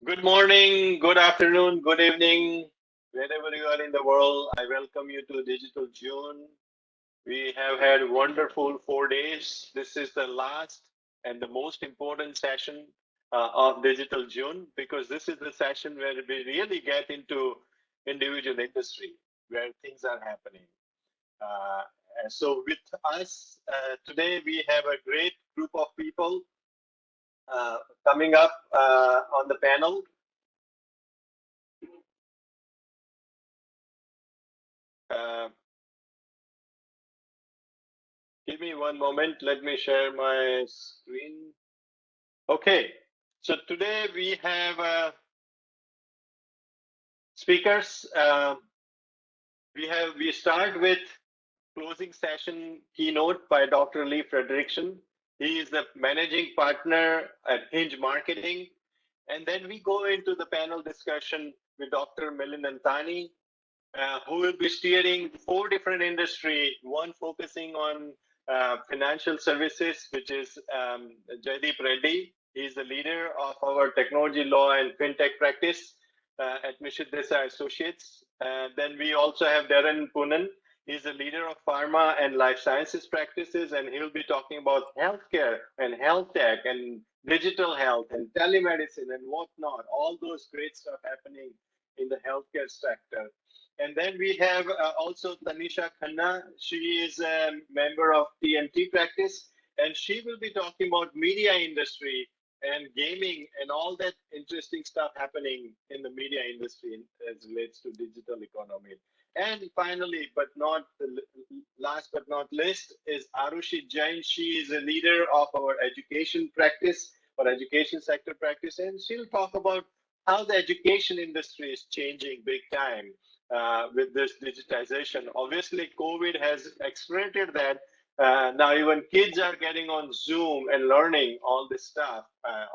Good morning, good afternoon, good evening, wherever you are in the world. I welcome you to Digital June. We have had wonderful 4 days. This is the last and the most important session of Digital June, because this is the session where we really get into individual industry, where things are happening. And so with us today, we have a great group of people coming up on the panel. Give me one moment. Let me share my screen. Okay, so today we have speakers. We start with closing session keynote by Dr. Lee Frederickson. He is the managing partner at Hinge Marketing. And then we go into the panel discussion with Dr. Milind Antani, who will be steering 4 different industries, one focusing on financial services, which is Jaideep Reddy. He's the leader of our technology law and fintech practice at Nishith Desai Associates. Then we also have Darren Poonen. He's the leader of pharma and life sciences practices, and he'll be talking about healthcare and health tech and digital health and telemedicine and whatnot, all those great stuff happening in the healthcare sector. And then we have also Tanisha Khanna. She is a member of TMT practice, and she will be talking about media industry and gaming and all that interesting stuff happening in the media industry as relates to digital economy. And finally, but not last but not least, is Arushi Jain. She is a leader of our education practice or education sector practice, and she'll talk about how the education industry is changing big time with this digitization. Obviously, COVID has accelerated that. Now even kids are getting on Zoom and learning all this stuff,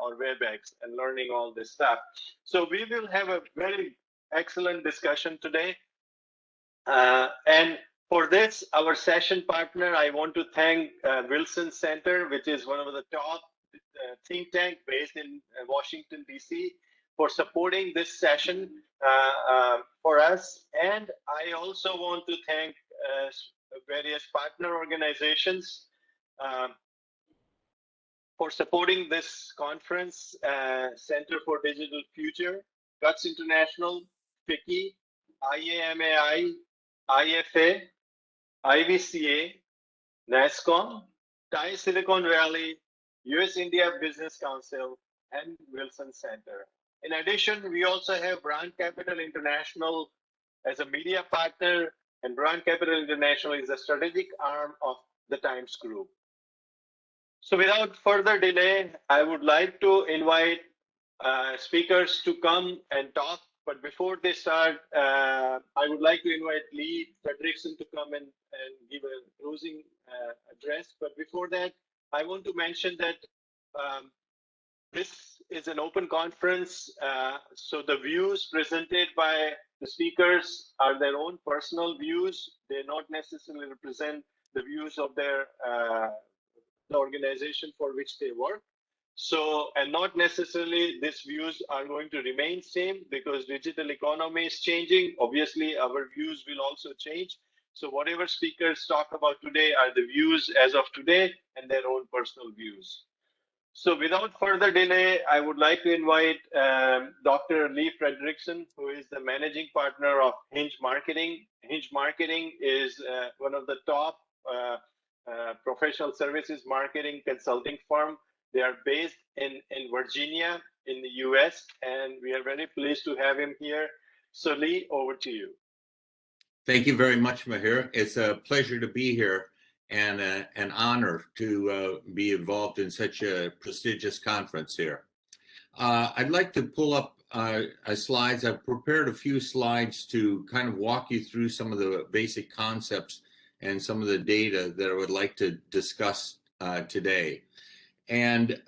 or WebEx and learning all this stuff. So we will have a very excellent discussion today. And for this, our session partner, I want to thank Wilson Center, which is one of the top think tank based in Washington, DC, for supporting this session for us. And I also want to thank various partner organizations for supporting this conference: Center for Digital Future, CUTS International, FICCI, IAMAI, IFA, IVCA, NASCOM, TIE Silicon Valley, US India Business Council, and Wilson Center. In addition, we also have Brand Capital International as a media partner, and Brand Capital International is a strategic arm of the Times Group. So without further delay, I would like to invite speakers to come and talk. But before they start, I would like to invite Lee Frederickson to come and give a closing address. But before that, I want to mention that this is an open conference, so the views presented by the speakers are their own personal views. They not necessarily represent the views of their the organization for which they work. So, and not necessarily these views are going to remain same, because digital economy is changing. Obviously, our views will also change. So whatever speakers talk about today are the views as of today and their own personal views. So without further delay, I would like to invite Dr. Lee Frederickson, who is the managing partner of Hinge Marketing. Hinge Marketing is one of the top professional services marketing consulting firm. They are based in Virginia in the US, and we are very pleased to have him here. So Lee, over to you. Thank you very much, Mahir. It's a pleasure to be here, and an honor to be involved in such a prestigious conference here. I'd like to pull up slides. I've prepared a few slides to kind of walk you through some of the basic concepts and some of the data that I would like to discuss today. And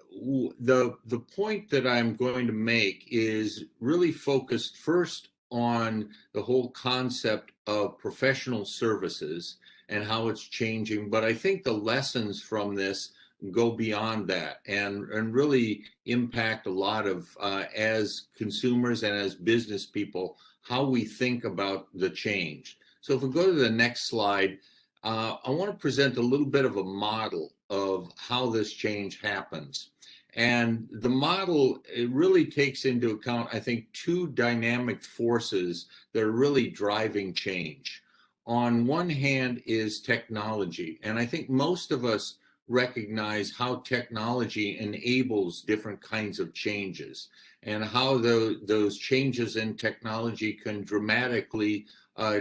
the point that I'm going to make is really focused first on the whole concept of professional services and how it's changing. But I think the lessons from this go beyond that and really impact a lot of, as consumers and as business people, how we think about the change. So if we go to the next slide, I want to present a little bit of a model of how this change happens. And the model, it really takes into account, I think, two dynamic forces that are really driving change. On one hand is technology, and I think most of us recognize how technology enables different kinds of changes and how those changes in technology can dramatically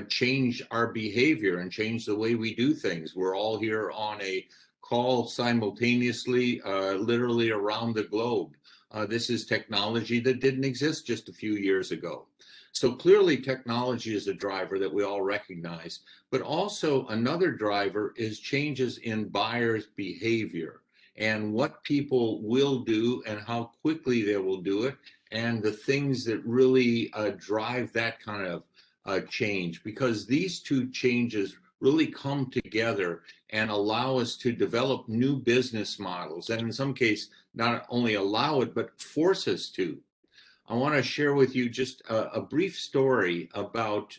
change our behavior and change the way we do things. We're all here on a call simultaneously, literally around the globe. This is technology that didn't exist just a few years ago. So clearly technology is a driver that we all recognize, but also another driver is changes in buyers' behavior and what people will do and how quickly they will do it, and the things that really drive that kind of change, because these two changes really come together and allow us to develop new business models, and in some cases not only allow it but force us to. I want to share with you just a brief story about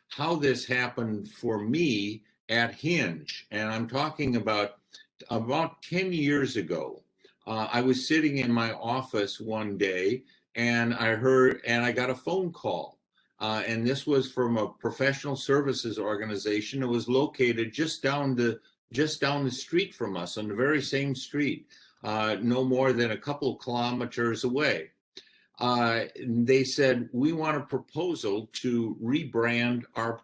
how this happened for me at Hinge. And I'm talking about 10 years ago. I was sitting in my office one day and I got a phone call. And this was from a professional services organization that was located just down the street from us, on the very same street, no more than a couple of kilometers away. They said, we want a proposal to rebrand our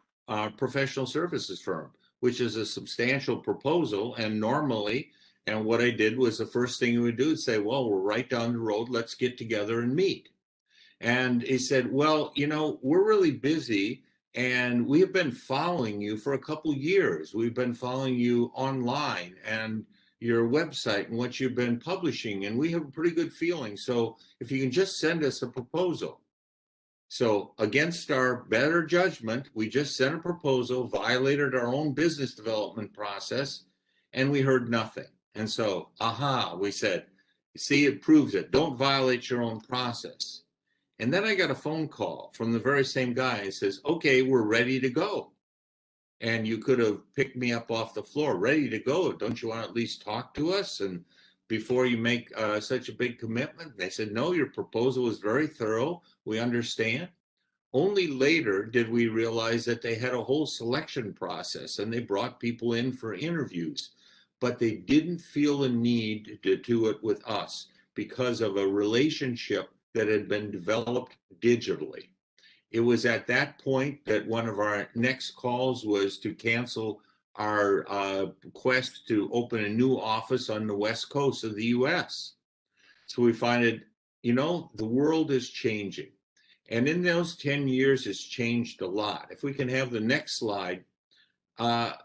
professional services firm, which is a substantial proposal. And normally, and what I did was the first thing we would do is say, well, we're right down the road, let's get together and meet. And he said, well, we're really busy and we have been following you for a couple years. We've been following you online and your website and what you've been publishing, and we have a pretty good feeling. So if you can just send us a proposal. So against our better judgment, we just sent a proposal, violated our own business development process, and we heard nothing. And so, we said, see, it proves it. Don't violate your own process. And then I got a phone call from the very same guy. He says, okay, we're ready to go. And you could have picked me up off the floor, ready to go. Don't you want to at least talk to us? And before you make such a big commitment? They said, no, your proposal was very thorough. We understand. Only later did we realize that they had a whole selection process and they brought people in for interviews, but they didn't feel a need to do it with us because of a relationship that had been developed digitally. It was at that point that one of our next calls was to cancel our quest to open a new office on the West Coast of the US. So we find it, the world is changing. And in those 10 years, it's changed a lot. If we can have the next slide and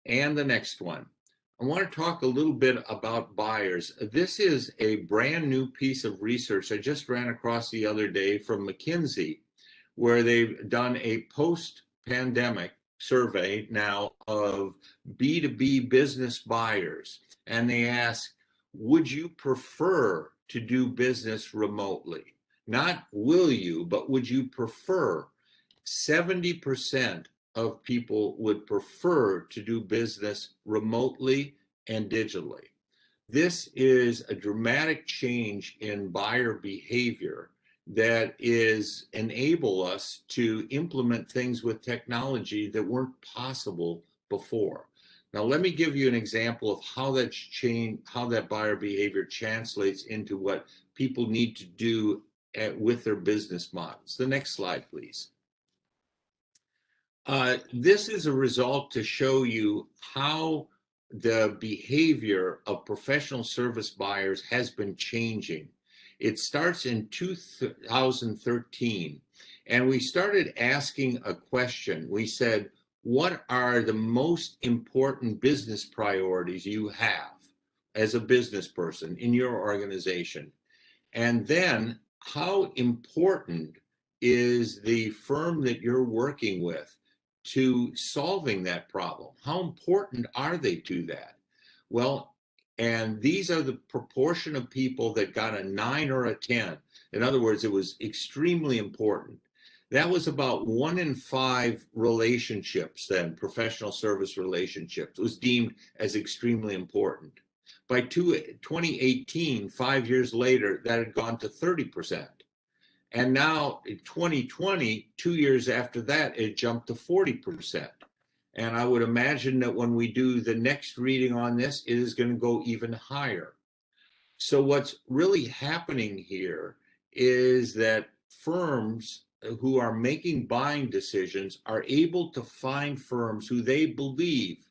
the next one. I want to talk a little bit about buyers. This is a brand new piece of research I just ran across the other day from McKinsey, where they've done a post-pandemic survey now of B2B business buyers. And they ask, would you prefer to do business remotely? Not will you, but would you prefer? 70% of people would prefer to do business remotely and digitally. This is a dramatic change in buyer behavior that enable us to implement things with technology that weren't possible before. Now, let me give you an example of how that's changed, how that buyer behavior translates into what people need to do with their business models. The next slide, please. This is a result to show you how the behavior of professional service buyers has been changing. It starts in 2013, and we started asking a question. We said, what are the most important business priorities you have as a business person in your organization? And then, how important is the firm that you're working with to solving that problem? How important are they to that? Well, And these are the proportion of people that got a 9 or a 10. In other words, it was extremely important. That was about 1 in 5 relationships then, professional service relationships, was deemed as extremely important. By 2018, 5 years later, that had gone to 30%. And now in 2020, 2 years after that, it jumped to 40%. And I would imagine that when we do the next reading on this, it is going to go even higher. So what's really happening here is that firms who are making buying decisions are able to find firms who they believe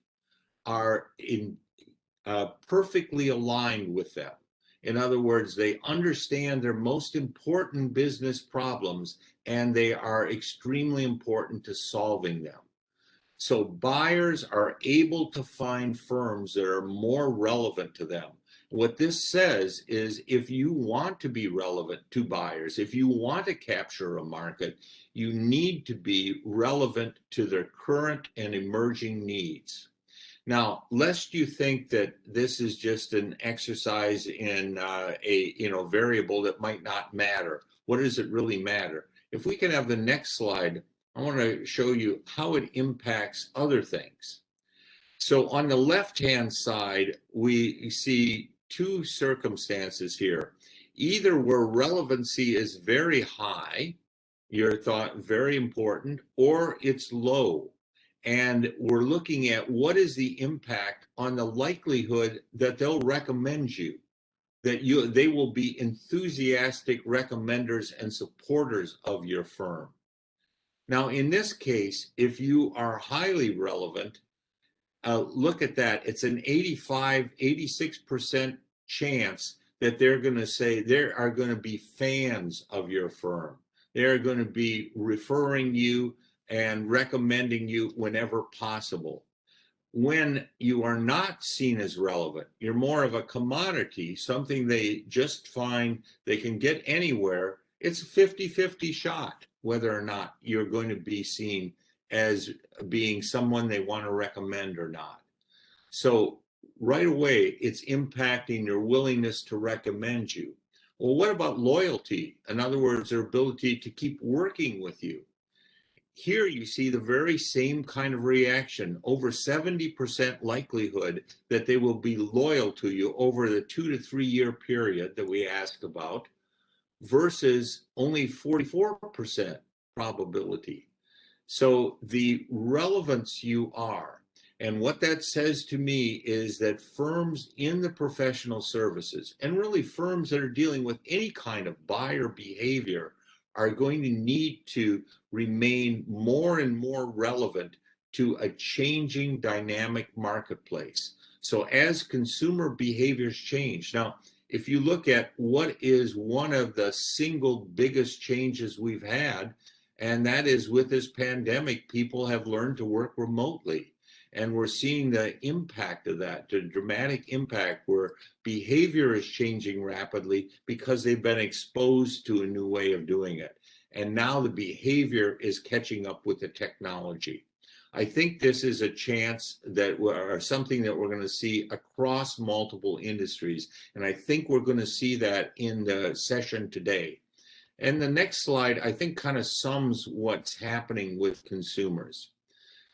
are perfectly aligned with them. In other words, they understand their most important business problems and they are extremely important to solving them. So buyers are able to find firms that are more relevant to them. What this says is if you want to be relevant to buyers, if you want to capture a market, you need to be relevant to their current and emerging needs. Now, lest you think that this is just an exercise in a variable that might not matter, what does it really matter? If we can have the next slide, I want to show you how it impacts other things. So on the left-hand side, we see two circumstances here. Either where relevancy is very high, you're thought very important, or it's low. And we're looking at what is the impact on the likelihood that they'll recommend you, that they will be enthusiastic recommenders and supporters of your firm. Now, in this case, if you are highly relevant, look at that. It's an 86% chance that they're going to say they are going to be fans of your firm. They're going to be referring you and recommending you whenever possible. When you are not seen as relevant, you're more of a commodity, something they just find they can get anywhere. It's a 50-50 shot whether or not you're going to be seen as being someone they want to recommend or not. So right away, it's impacting their willingness to recommend you. Well, what about loyalty? In other words, their ability to keep working with you. Here you see the very same kind of reaction, over 70% likelihood that they will be loyal to you over the 2 to 3 year period that we asked about, versus only 44% probability. So the relevance you are, and what that says to me is that firms in the professional services, and really firms that are dealing with any kind of buyer behavior, are going to need to remain more and more relevant to a changing dynamic marketplace. So as consumer behaviors change, now, if you look at what is one of the single biggest changes we've had, and that is with this pandemic, people have learned to work remotely. And we're seeing the impact of that, the dramatic impact where behavior is changing rapidly because they've been exposed to a new way of doing it. And now the behavior is catching up with the technology. I think this is a chance that or something that we're going to see across multiple industries. And I think we're going to see that in the session today. And the next slide, I think, kind of sums what's happening with consumers.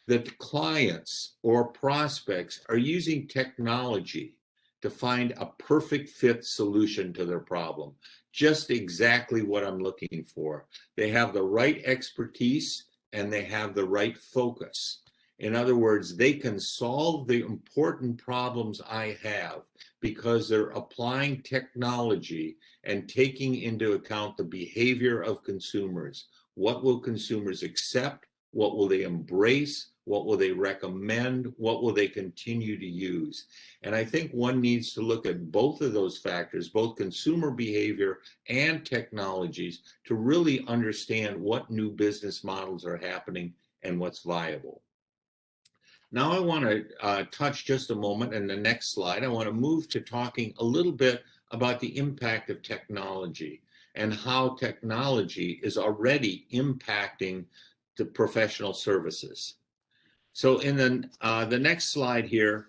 That clients or prospects are using technology to find a perfect fit solution to their problem. Just exactly what I'm looking for. They have the right expertise and they have the right focus. In other words, they can solve the important problems I have because they're applying technology and taking into account the behavior of consumers. What will consumers accept? What will they embrace? What will they recommend? What will they continue to use? And I think one needs to look at both of those factors, both consumer behavior and technologies, to really understand what new business models are happening and what's viable. Now I want to touch just a moment in the next slide. I want to move to talking a little bit about the impact of technology and how technology is already impacting the professional services. So in the next slide here,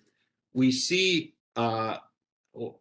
we see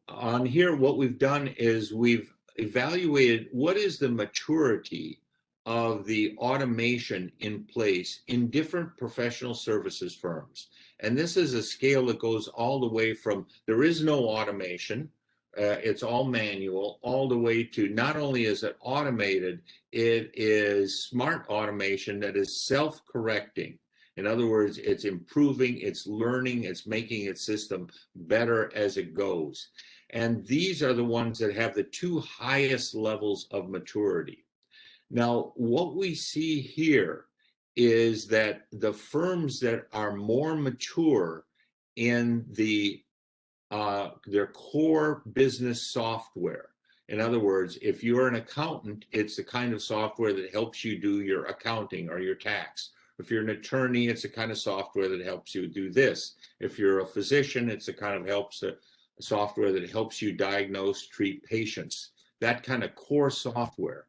on here, what we've done is we've evaluated what is the maturity of the automation in place in different professional services firms. And this is a scale that goes all the way from there is no automation, it's all manual, all the way to not only is it automated, it is smart automation that is self-correcting. In other words, it's improving, it's learning, it's making its system better as it goes. And these are the ones that have the two highest levels of maturity. Now, what we see here is that the firms that are more mature in their core business software. In other words, if you're an accountant, it's the kind of software that helps you do your accounting or your tax. If you're an attorney, it's the kind of software that helps you do this. If you're a physician, it's the kind of software that helps you diagnose, treat patients. That kind of core software.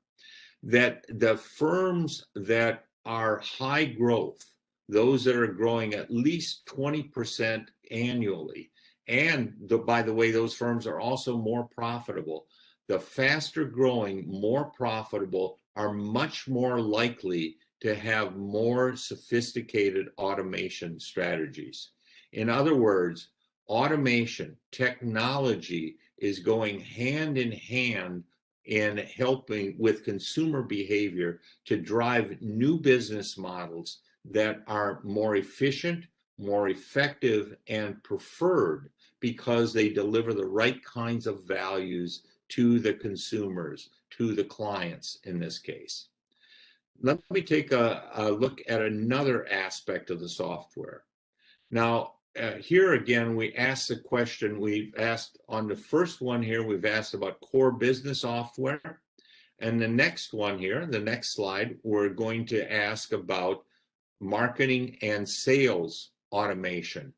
That the firms that are high growth, those that are growing at least 20% annually, and by the way, those firms are also more profitable. The faster growing, more profitable are much more likely to have more sophisticated automation strategies. In other words, automation, technology is going hand in hand in helping with consumer behavior to drive new business models that are more efficient, more effective, and preferred because they deliver the right kinds of values to the consumers, to the clients in this case. Let me take a look at another aspect of the software. Now, here again, we asked the question, we've asked on the first one here, we've asked about core business software. And the next one here, the next slide, we're going to ask about marketing and sales automation.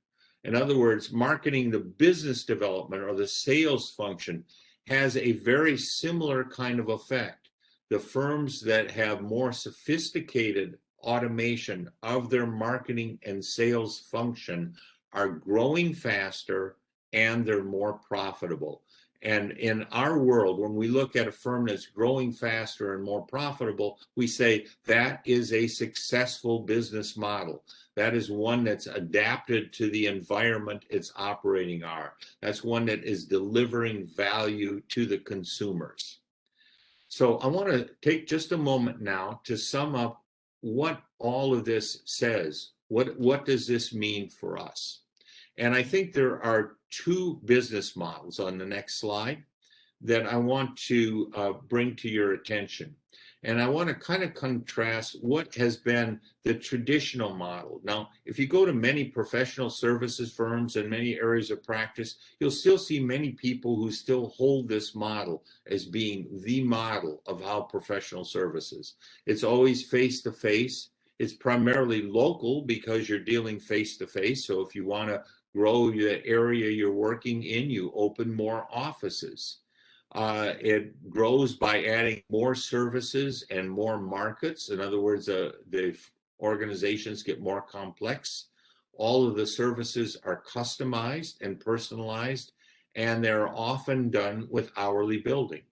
In other words, marketing, the business development or the sales function has a very similar kind of effect. The firms that have more sophisticated automation of their marketing and sales function are growing faster and they're more profitable. And in our world, when we look at a firm that's growing faster and more profitable, we say that is a successful business model. That is one that's adapted to the environment it's operating on. That's one that is delivering value to the consumers. So I want to take just a moment now to sum up what all of this says. What does this mean for us? And I think there are two business models on the next slide that I want to bring to your attention. And I want to kind of contrast what has been the traditional model. Now, if you go to many professional services firms and many areas of practice, you'll still see many people who still hold this model as being the model of how professional services. It's always face-to-face. It's primarily local because you're dealing face-to-face. So if you want to grow the area you're working in, you open more offices. It grows by adding more services and more markets. In other words, the organizations get more complex. All of the services are customized and personalized, and they're often done with hourly billing.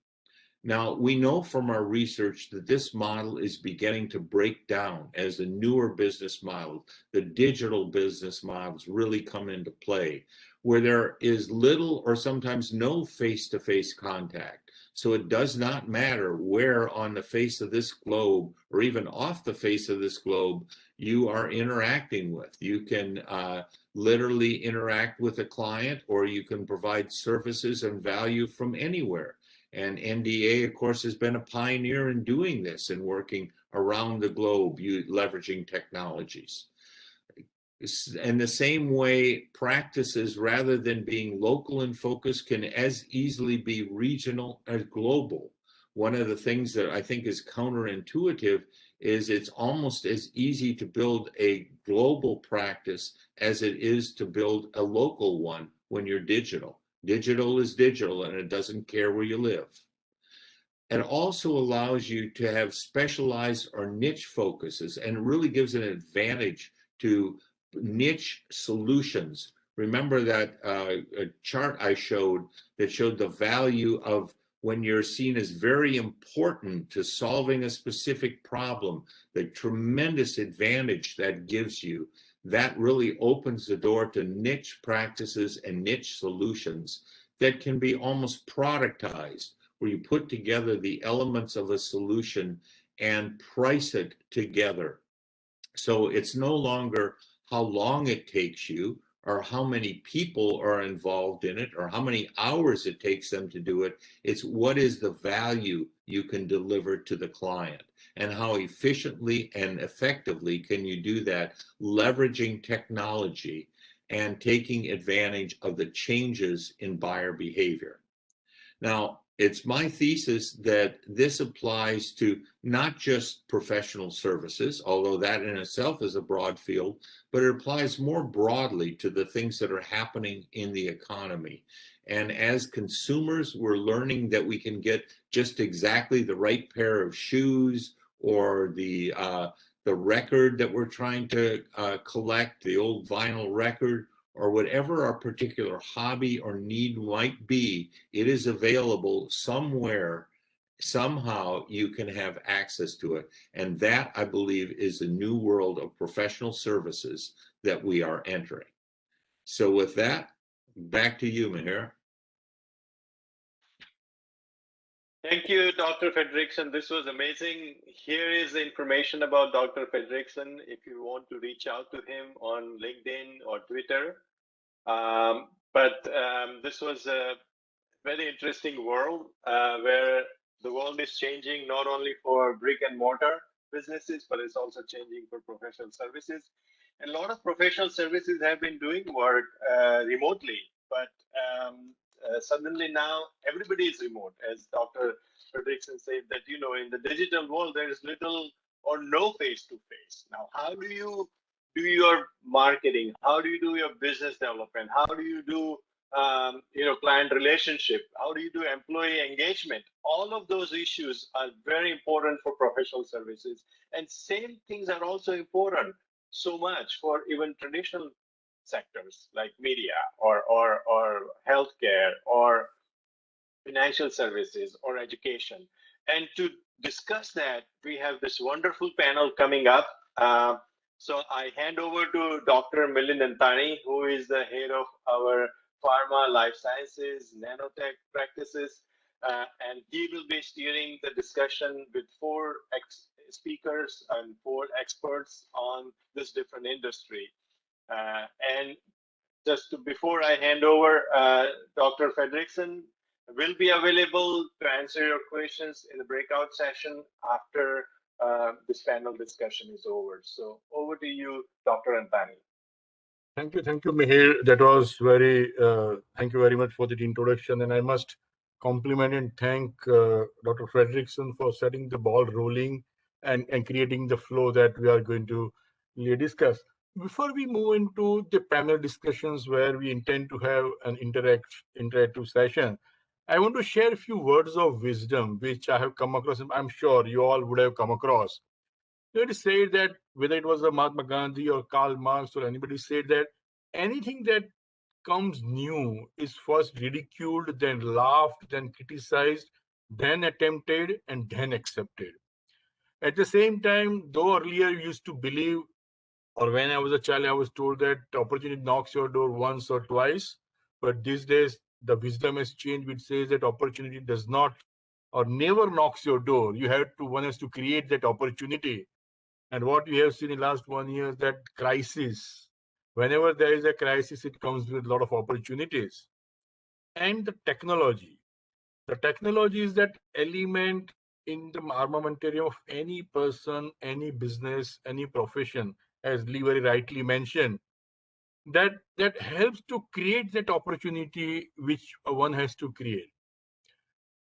Now, we know from our research that this model is beginning to break down as the newer business model, the digital business models really come into play, where there is little or sometimes no face-to-face contact. So it does not matter where on the face of this globe or even off the face of this globe you are interacting with. You can literally interact with a client, or you can provide services and value from anywhere. And NDA, of course, has been a pioneer in doing this and working around the globe, leveraging technologies. In the same way, practices, rather than being local in focus, can as easily be regional as global. One of the things that I think is counterintuitive is it's almost as easy to build a global practice as it is to build a local one when you're digital. Digital is digital, and it doesn't care where you live. It also allows you to have specialized or niche focuses, and really gives an advantage to niche solutions Remember that a chart I showed that showed the value of when you're seen as very important to solving a specific problem, the tremendous advantage that gives you. That really opens the door to niche practices and niche solutions that can be almost productized, where you put together the elements of a solution and price it together. So it's no longer how long it takes you or how many people are involved in it or how many hours it takes them to do it. It's what is the value you can deliver to the client and how efficiently and effectively can you do that, leveraging technology and taking advantage of the changes in buyer behavior. Now, it's my thesis that this applies to not just professional services, although that in itself is a broad field, but it applies more broadly to the things that are happening in the economy. And as consumers, we're learning that we can get just exactly the right pair of shoes or the record that we're trying to collect, the old vinyl record, or whatever our particular hobby or need might be, it is available somewhere. Somehow you can have access to it. And that, I believe, is the new world of professional services that we are entering. So with that, back to you, Mihir. Thank you, Dr. Fredrickson. This was amazing. Here is the information about Dr. Fredrickson if you want to reach out to him on LinkedIn or Twitter. This was a very interesting world where the world is changing not only for brick and mortar businesses, but it's also changing for professional services. And a lot of professional services have been doing work remotely, but suddenly now everybody is remote. As Dr. Fredrickson said that, you know, in the digital world, there is little or no face-to-face. Now, how do you do your marketing? How do you do your business development? How do you do client relationship? How do you do employee engagement? All of those issues are very important for professional services. And same things are also important so much for even traditional sectors like media or healthcare or financial services or education. And to discuss that, we have this wonderful panel coming up. So I hand over to Dr. Milind Antani, who is the head of our pharma, life sciences, nanotech practices. And he will be steering the discussion with 4 speakers and 4 experts on this different industry. And before I hand over, Dr. Fredrickson will be available to answer your questions in the breakout session after this panel discussion is over. So over to you, Dr. Antani. Thank you, Mihir. That was thank you very much for that introduction. And I must compliment and thank Dr. Fredrickson for setting the ball rolling and creating the flow that we are going to discuss. Before we move into the panel discussions where we intend to have an interactive session, I want to share a few words of wisdom which I have come across, and I'm sure you all would have come across. It is said that whether it was a Mahatma Gandhi or Karl Marx or anybody said that anything that comes new is first ridiculed, then laughed, then criticized, then attempted, and then accepted. At the same time, though earlier you used to believe, or when I was a child, I was told that opportunity knocks your door once or twice, but these days the wisdom has changed, which says that opportunity does not or never knocks your door. One has to create that opportunity. And what we have seen in the last 1 year is that crisis. Whenever there is a crisis, it comes with a lot of opportunities. And the technology. The technology is that element in the armamentarium of any person, any business, any profession, as Lee very rightly mentioned, that helps to create that opportunity which one has to create.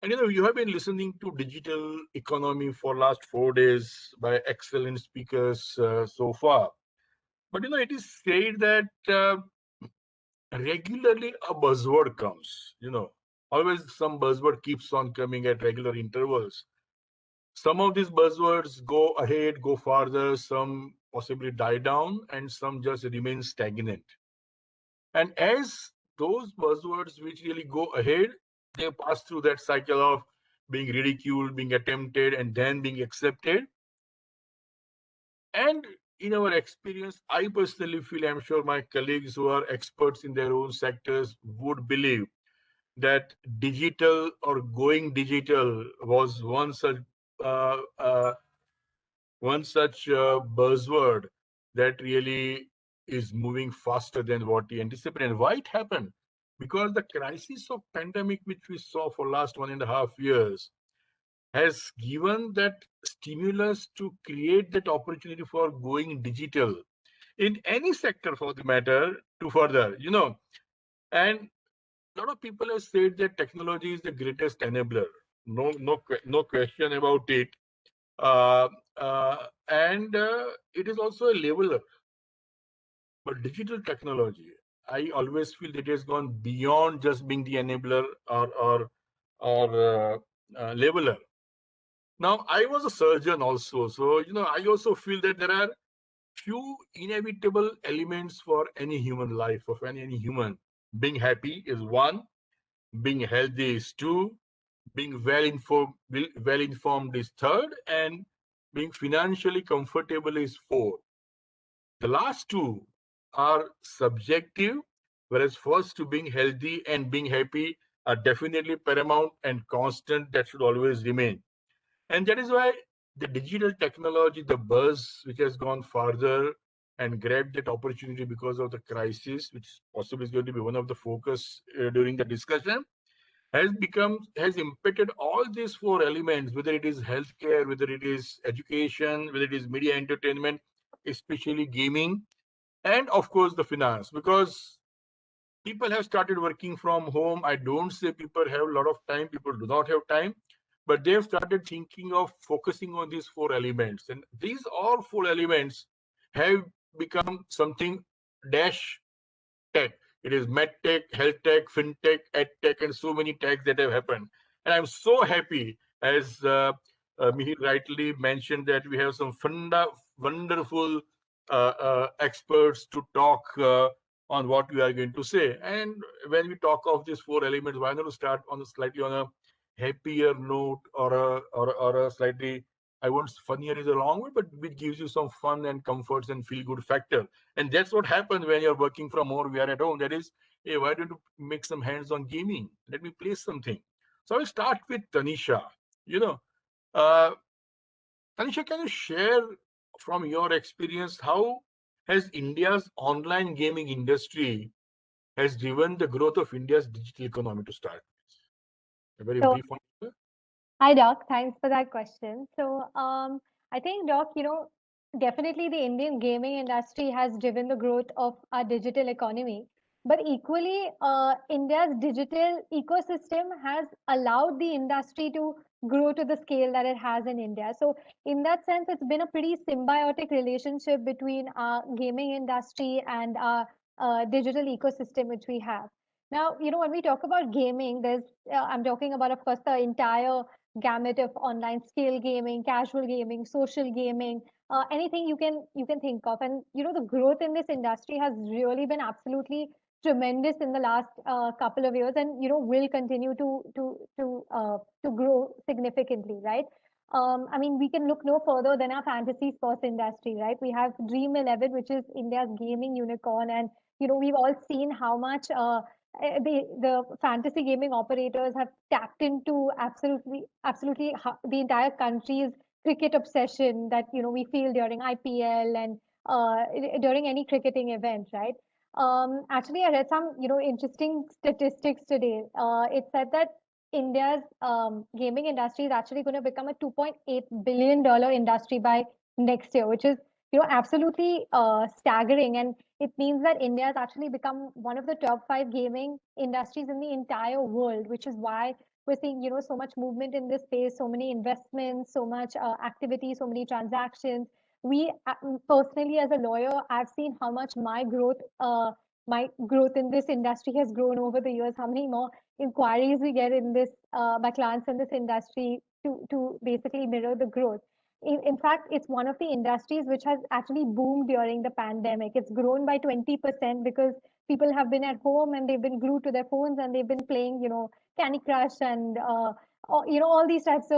And you have been listening to digital economy for last 4 days by excellent speakers so far. But it is said that regularly a buzzword comes. Always some buzzword keeps on coming at regular intervals. Some of these buzzwords go ahead, go farther, some possibly die down, and some just remain stagnant. And as those buzzwords which really go ahead, they pass through that cycle of being ridiculed, being attempted, and then being accepted. And in our experience, I personally feel, I'm sure my colleagues who are experts in their own sectors would believe that digital or going digital was one such buzzword that really is moving faster than what we anticipated. And why it happened? Because the crisis of pandemic, which we saw for last 1.5 years, has given that stimulus to create that opportunity for going digital in any sector for the matter to further, and a lot of people have said that technology is the greatest enabler. No question about it. And it is also a leveler. But digital technology, I always feel that it has gone beyond just being the enabler or leveler. Now, I was a surgeon also, so I also feel that there are few inevitable elements for any human life, of any human. Being happy is one, being healthy is two, being well informed is third, and being financially comfortable is four. The last two are subjective, whereas first two, being healthy and being happy, are definitely paramount and constant, that should always remain. And that is why the digital technology, the buzz which has gone farther and grabbed that opportunity because of the crisis, which possibly is going to be one of the focus during the discussion, has impacted all these four elements, whether it is healthcare, whether it is education, whether it is media entertainment, especially gaming, and of course the finance. Because people have started working from home. I don't say people have a lot of time, people do not have time, but they've started thinking of focusing on these four elements. And these all four elements have become something dash tech. It is medtech, health tech, fintech, edtech, and so many techs that have happened. And I'm so happy, as Mihir rightly mentioned, that we have some wonderful experts to talk on what we are going to say. And when we talk of these four elements, why not start slightly on a happier note, or a slightly, I want funnier is a long word, but which gives you some fun and comforts and feel good factor. And that's what happens when you're working from home, we are at home. That is, hey, why don't you make some hands-on gaming? Let me play something. So I will start with Tanisha. Uh, Tanisha, can you share from your experience how has India's online gaming industry has driven the growth of India's digital economy to start? A very So, brief answer. hi, Doc. Thanks for that question. I think, Doc, definitely the Indian gaming industry has driven the growth of our digital economy. But equally, India's digital ecosystem has allowed the industry to grow to the scale that it has in India. So, in that sense, it's been a pretty symbiotic relationship between our gaming industry and our digital ecosystem, which we have. Now, when we talk about gaming, I'm talking about, of course, the entire gamut of online skill gaming, casual gaming, social gaming, anything you can think of. And the growth in this industry has really been absolutely tremendous in the last couple of years, and will continue to grow significantly, right? I mean, we can look no further than our fantasy sports industry, right? We have Dream 11, which is India's gaming unicorn, and we've all seen how much the fantasy gaming operators have tapped into absolutely the entire country's cricket obsession that we feel during IPL and during any cricketing event, right? Actually, I read some interesting statistics today. It said that India's gaming industry is actually going to become a $2.8 billion industry by next year, which is absolutely staggering. And it means that India has actually become one of the top 5 gaming industries in the entire world, which is why we're seeing, so much movement in this space, so many investments, so much activity, so many transactions. We personally, as a lawyer, I've seen how much my growth in this industry has grown over the years. How many more inquiries we get in this by clients in this industry to basically mirror the growth. in fact, it's one of the industries which has actually boomed during the pandemic. It's grown by 20% because people have been at home and they've been glued to their phones and they've been playing, Candy Crush and all these types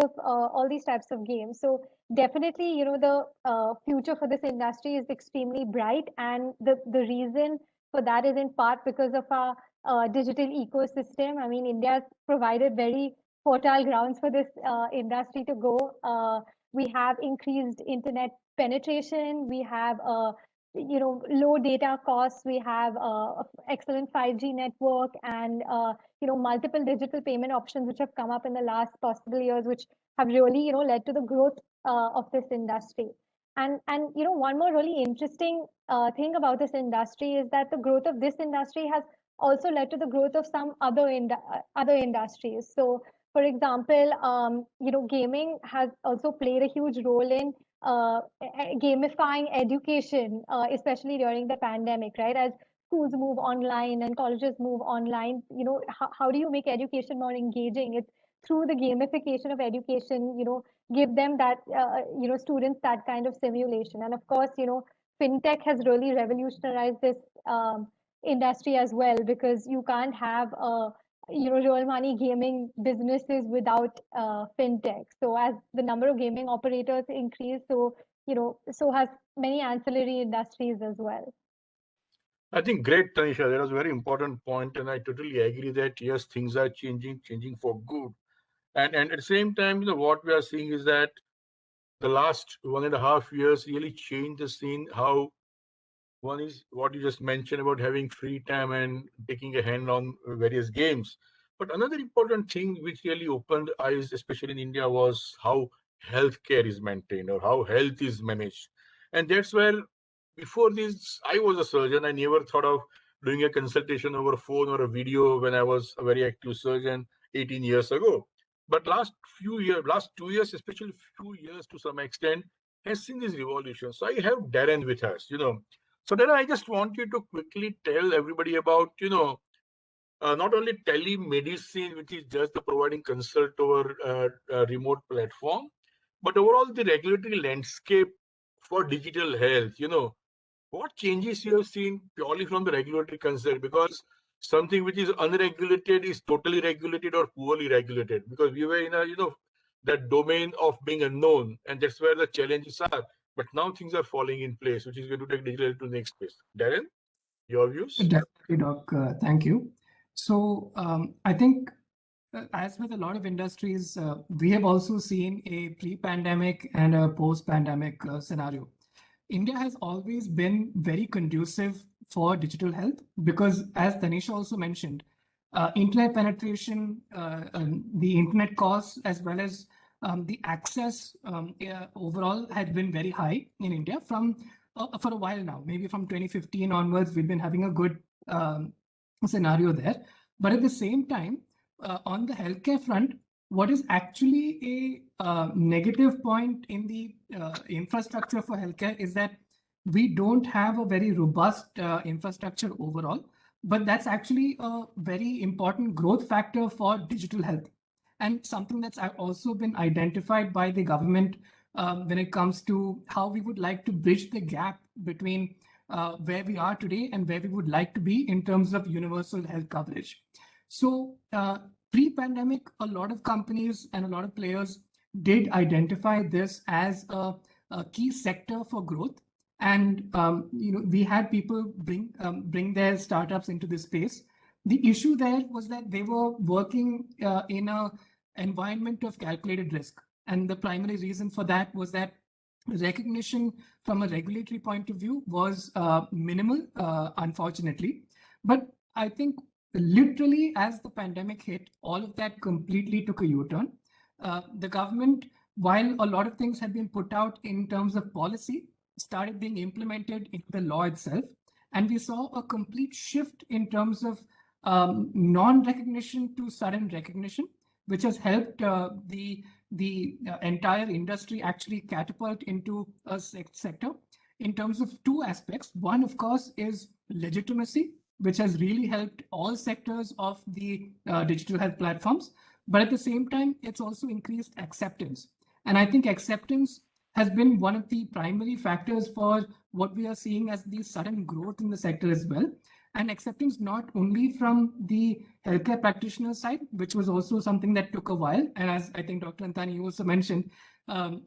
of games. So definitely, the future for this industry is extremely bright, and the reason for that is in part because of our digital ecosystem. I mean, India has provided very fertile grounds for this industry to go. We have increased internet penetration. We have low data costs. We have excellent 5G network, and multiple digital payment options which have come up in the last possible years, which have really led to the growth of this industry. And one more really interesting thing about this industry is that the growth of this industry has also led to the growth of some other industries. So, for example, gaming has also played a huge role in gamifying education, especially during the pandemic, right? As schools move online and colleges move online, how do you make education more engaging? It's through the gamification of education, give them that, students that kind of simulation. And of course, fintech has really revolutionized this industry as well, because you can't have real money gaming businesses without fintech. So as the number of gaming operators increase, so has many ancillary industries as well. I think great, Tanisha. That was a very important point, and I totally agree that yes, things are changing for good. And at the same time, what we are seeing is that the last 1.5 years really changed the scene. How one is what you just mentioned about having free time and taking a hand on various games. But another important thing which really opened eyes, especially in India, was how healthcare is maintained or how health is managed. And that's where, before this, I was a surgeon. I never thought of doing a consultation over phone or a video when I was a very active surgeon 18 years ago. But last 2 years, especially few years to some extent, has seen this revolution. So I have Darren with us, So then I just want you to quickly tell everybody about, not only telemedicine, which is just the providing consult over a remote platform, but overall the regulatory landscape for digital health. What changes you have seen purely from the regulatory consult? Because something which is unregulated is totally regulated or poorly regulated. Because we were in a, that domain of being unknown, and that's where the challenges are. But now things are falling in place, which is going to take digital to the next place. Darren, your views? Definitely, Doc. Thank you. So I think, as with a lot of industries, we have also seen a pre-pandemic and a post-pandemic scenario. India has always been very conducive for digital health because, as Tanisha also mentioned, internet penetration, the internet costs, as well as the access overall had been very high in India for a while now. Maybe from 2015 onwards, we've been having a good scenario there. But at the same time, on the healthcare front, what is actually a negative point in the infrastructure for healthcare is that we don't have a very robust infrastructure overall, but that's actually a very important growth factor for digital health, and something that's also been identified by the government when it comes to how we would like to bridge the gap between where we are today and where we would like to be in terms of universal health coverage. So pre-pandemic, a lot of companies and a lot of players did identify this as a key sector for growth. And we had people bring their startups into this space. The issue there was that they were working in an environment of calculated risk. And the primary reason for that was that recognition from a regulatory point of view was minimal, unfortunately. But I think literally as the pandemic hit, all of that completely took a U-turn. The government, while a lot of things had been put out in terms of policy, started being implemented in the law itself. And we saw a complete shift in terms of non-recognition to sudden recognition, which has helped the entire industry actually catapult into a sector in terms of two aspects. One, of course, is legitimacy, which has really helped all sectors of the digital health platforms. But at the same time, it's also increased acceptance. And I think acceptance has been one of the primary factors for what we are seeing as the sudden growth in the sector as well. And acceptance not only from the healthcare practitioner side, which was also something that took a while. And as I think Dr. Antani, you also mentioned,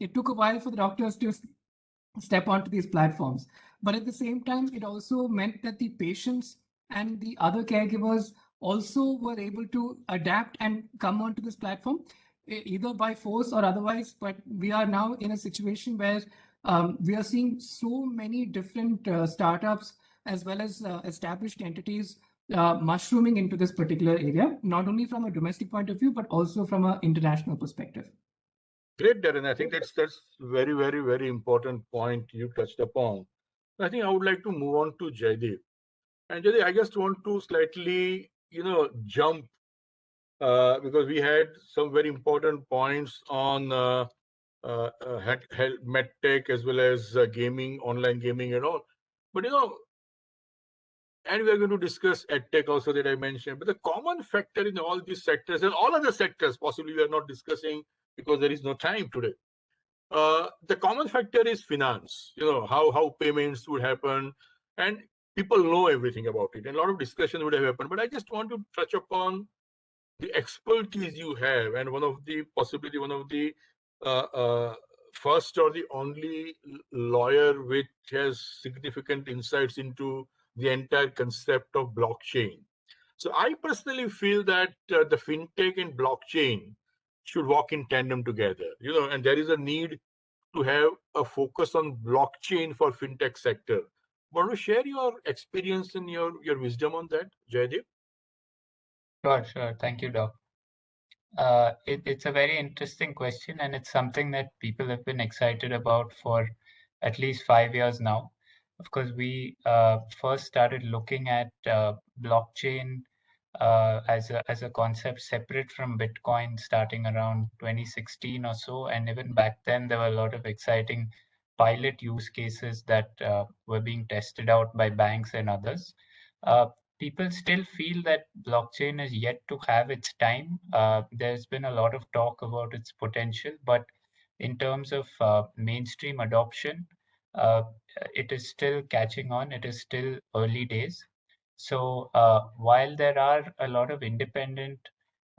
it took a while for the doctors to step onto these platforms. But at the same time, it also meant that the patients and the other caregivers also were able to adapt and come onto this platform, either by force or otherwise. But we are now in a situation where we are seeing so many different startups as well as established entities mushrooming into this particular area, not only from a domestic point of view, but also from an international perspective. Great, Darren. I think that's very, very, very important point you touched upon. I think I would like to move on to Jaideep. And Jaideep, I just want to slightly, jump because we had some very important points on medtech as well as gaming, online gaming and all. But, and we are going to discuss edtech also that I mentioned. But the common factor in all these sectors and all other sectors, possibly we are not discussing because there is no time today. The common factor is finance, how payments would happen, and people know everything about it, and a lot of discussion would have happened. But I just want to touch upon the expertise you have, and possibly one of the first or the only lawyer which has significant insights into the entire concept of blockchain. So I personally feel that the fintech and blockchain should walk in tandem together, and there is a need to have a focus on blockchain for fintech sector. Want to share your experience and your wisdom on that, Jaideep? Sure. Thank you, Doc. It's a very interesting question, and it's something that people have been excited about for at least 5 years now. Of course, we first started looking at blockchain as a concept separate from Bitcoin starting around 2016 or so. And even back then, there were a lot of exciting pilot use cases that were being tested out by banks and others. People still feel that blockchain is yet to have its time. There's been a lot of talk about its potential, but in terms of mainstream adoption, it is still catching on. It is still early days. So while there are a lot of independent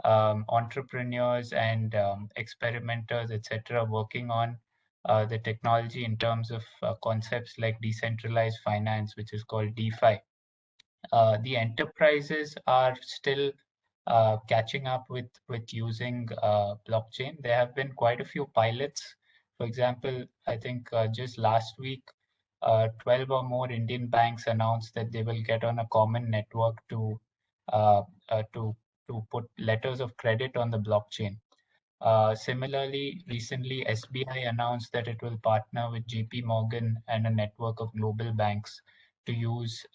entrepreneurs and experimenters, etc., working on the technology in terms of concepts like decentralized finance, which is called DeFi, the enterprises are still catching up with using blockchain. There have been quite a few pilots. For example, I think just last week, 12 or more Indian banks announced that they will get on a common network to put letters of credit on the blockchain. Similarly, recently SBI announced that it will partner with JP Morgan and a network of global banks to use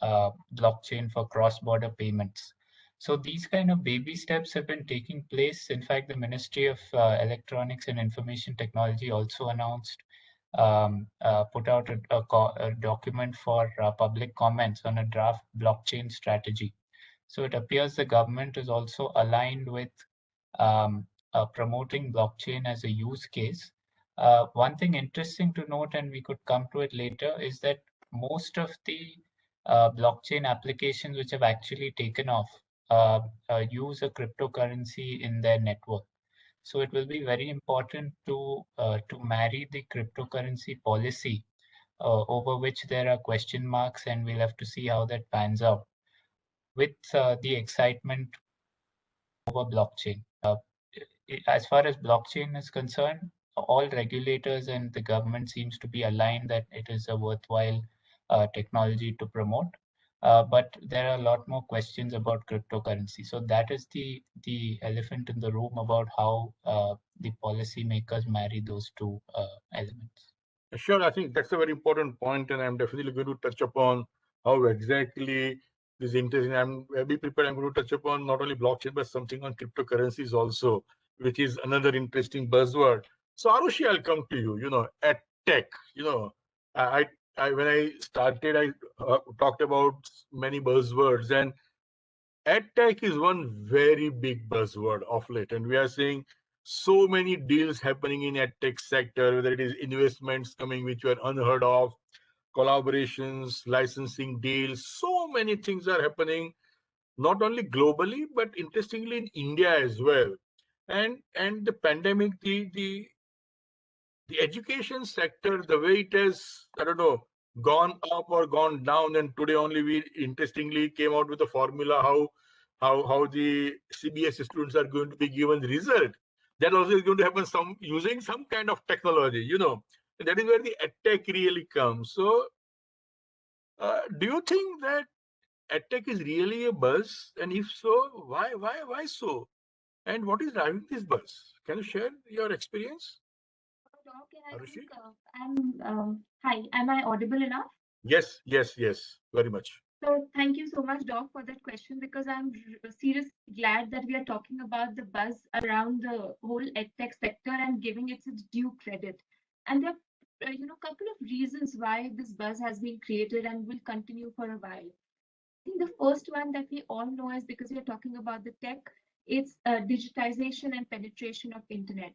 blockchain for cross-border payments. So these kind of baby steps have been taking place. In fact, the Ministry of Electronics and Information Technology also announced, put out a document for public comments on a draft blockchain strategy. So it appears the government is also aligned with promoting blockchain as a use case. One thing interesting to note, and we could come to it later, is that most of the blockchain applications which have actually taken off use a cryptocurrency in their network. So it will be very important to marry the cryptocurrency policy, over which there are question marks, and we'll have to see how that pans out, with the excitement over blockchain. As far as blockchain is concerned, all regulators and the government seems to be aligned that it is a worthwhile technology to promote. But there are a lot more questions about cryptocurrency. So that is the elephant in the room about how the policymakers marry those two elements. Sure, I think that's a very important point, and I'm definitely going to touch upon how exactly this interesting. Be prepared. I'm going to touch upon not only blockchain but something on cryptocurrencies also, which is another interesting buzzword. So Arushi, I'll come to you. At tech, I when I started, I talked about many buzzwords, and EdTech is one very big buzzword of late, and we are seeing so many deals happening in EdTech sector, whether it is investments coming which were unheard of, collaborations, licensing deals, so many things are happening, not only globally, but interestingly in India as well. And the pandemic, the education sector, the way it has, I don't know, gone up or gone down, and today only we interestingly came out with a formula how the CBSE students are going to be given the result. That also is going to happen using some kind of technology, you know. And that is where the EdTech really comes. So do you think that EdTech is really a buzz? And if so, why so? And what is driving this buzz? Can you share your experience? Doc, and I Arushi? think hi, am I audible enough? Yes, very much. So thank you so much, Doc, for that question, because I'm seriously glad that we are talking about the buzz around the whole EdTech sector and giving it its due credit. And there are, couple of reasons why this buzz has been created and will continue for a while. I think the first one that we all know is because we are talking about the tech, it's digitization and penetration of internet.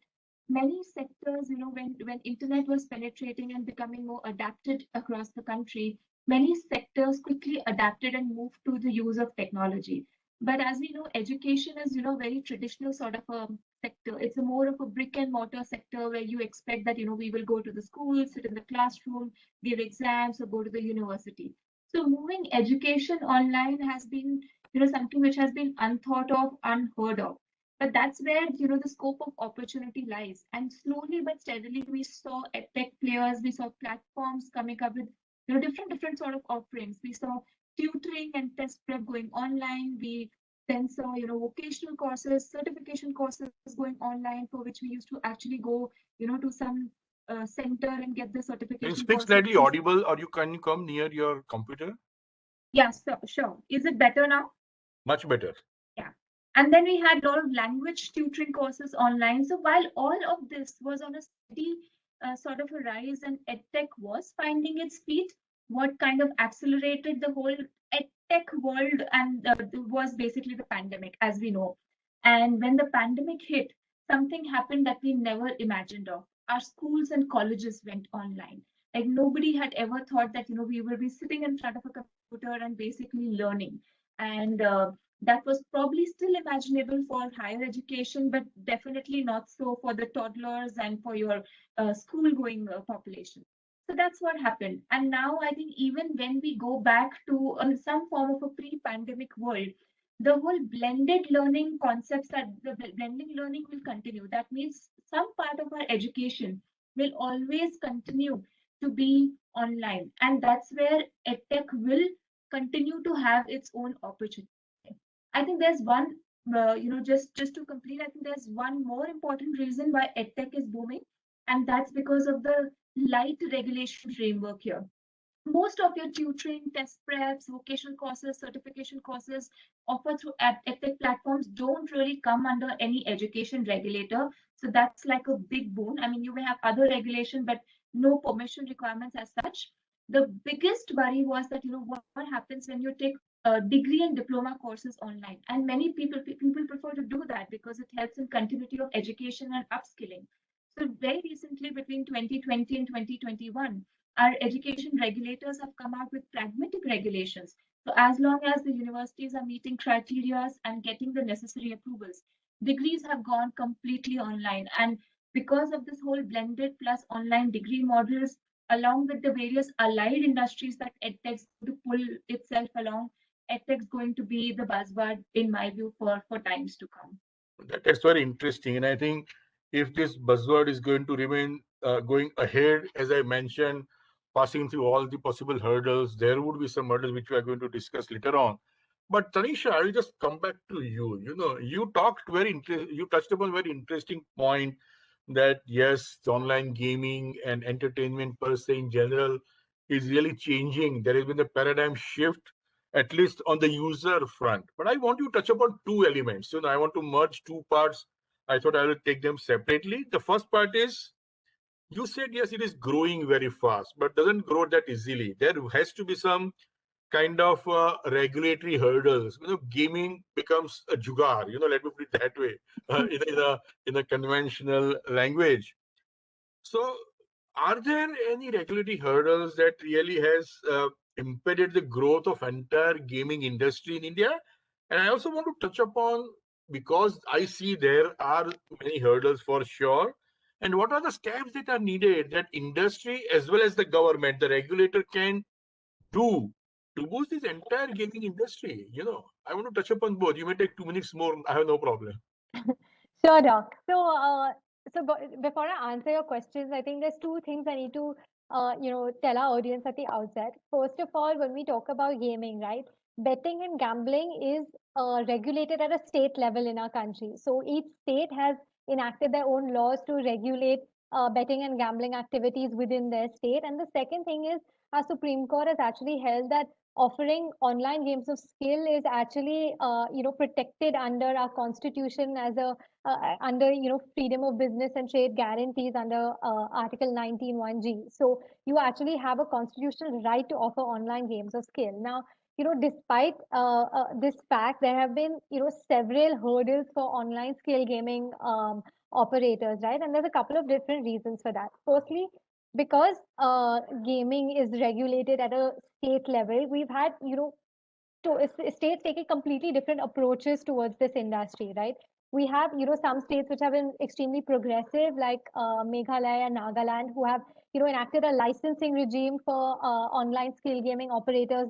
Many sectors, when internet was penetrating and becoming more adapted across the country, many sectors quickly adapted and moved to the use of technology. But as we know, education is, very traditional sort of a sector. It's a more of a brick and mortar sector where you expect that, we will go to the school, sit in the classroom, give exams, or go to the university. So moving education online has been, something which has been unthought of, unheard of. But that's where, the scope of opportunity lies. And slowly but steadily, we saw edtech players, we saw platforms coming up with, different sort of offerings. We saw tutoring and test prep going online. We then saw, vocational courses, certification courses going online, for which we used to actually go, to some center and get the certification. Can you speak slightly audible, or can you come near your computer? Yes, sure. Is it better now? Much better. Yeah. And then we had a lot of language tutoring courses online. So while all of this was on a steady sort of a rise and EdTech was finding its feet, what kind of accelerated the whole EdTech world and was basically the pandemic, as we know. And when the pandemic hit, something happened that we never imagined of. Our schools and colleges went online. Like nobody had ever thought that, we will be sitting in front of a computer and basically learning. And that was probably still imaginable for higher education, but definitely not so for the toddlers and for your school-going population. So that's what happened. And now I think even when we go back to some form of a pre-pandemic world, the whole blended learning concepts that the blending learning will continue. That means some part of our education will always continue to be online. And that's where EdTech will continue to have its own opportunity. I think there's one, just to complete, I think there's one more important reason why EdTech is booming, and that's because of the light regulation framework here. Most of your tutoring, test preps, vocational courses, certification courses offered through EdTech platforms don't really come under any education regulator. So that's like a big boon. I mean, you may have other regulation, but no permission requirements as such. The biggest worry was that, what happens when you take degree and diploma courses online, and many people prefer to do that because it helps in continuity of education and upskilling. So very recently, between 2020 and 2021, our education regulators have come out with pragmatic regulations. So as long as the universities are meeting criteria and getting the necessary approvals, degrees have gone completely online. And because of this whole blended plus online degree models, along with the various allied industries that EdTech's to pull itself along, EdTech's going to be the buzzword, in my view, for times to come. That's very interesting. And I think if this buzzword is going to remain going ahead, as I mentioned, passing through all the possible hurdles, there would be some hurdles which we are going to discuss later on. But Tanisha, I will just come back to you. You touched upon a very interesting point that yes, online gaming and entertainment per se in general is really changing. There has been a paradigm shift, at least on the user front. But I want to touch upon two elements. I want to merge two parts. I thought I will take them separately. The first part is, you said, yes, it is growing very fast, but doesn't grow that easily. There has to be some kind of regulatory hurdles. Gaming becomes a jugaad. Let me put it that way, in a conventional language. So, are there any regulatory hurdles that really has impeded the growth of entire gaming industry in India? And I also want to touch upon, because I see there are many hurdles for sure. And what are the steps that are needed that industry as well as the government, the regulator, can do to boost this entire gaming industry? I want to touch upon both. You may take 2 minutes more. I have no problem. Sure, Doc. Before I answer your questions, I think there's two things I need to, tell our audience at the outset. First of all, when we talk about gaming, right, betting and gambling is regulated at a state level in our country. So each state has enacted their own laws to regulate betting and gambling activities within their state. And the second thing is, our Supreme Court has actually held that offering online games of skill is actually, protected under our constitution as a under freedom of business and trade guarantees under Article 19(1)(g). So you actually have a constitutional right to offer online games of skill. Now, despite this fact, there have been several hurdles for online skill gaming operators, right? And there's a couple of different reasons for that. Firstly, because gaming is regulated at a state level, we've had states taking completely different approaches towards this industry, right? We have, some states which have been extremely progressive, like Meghalaya and Nagaland, who have, enacted a licensing regime for online skill gaming operators.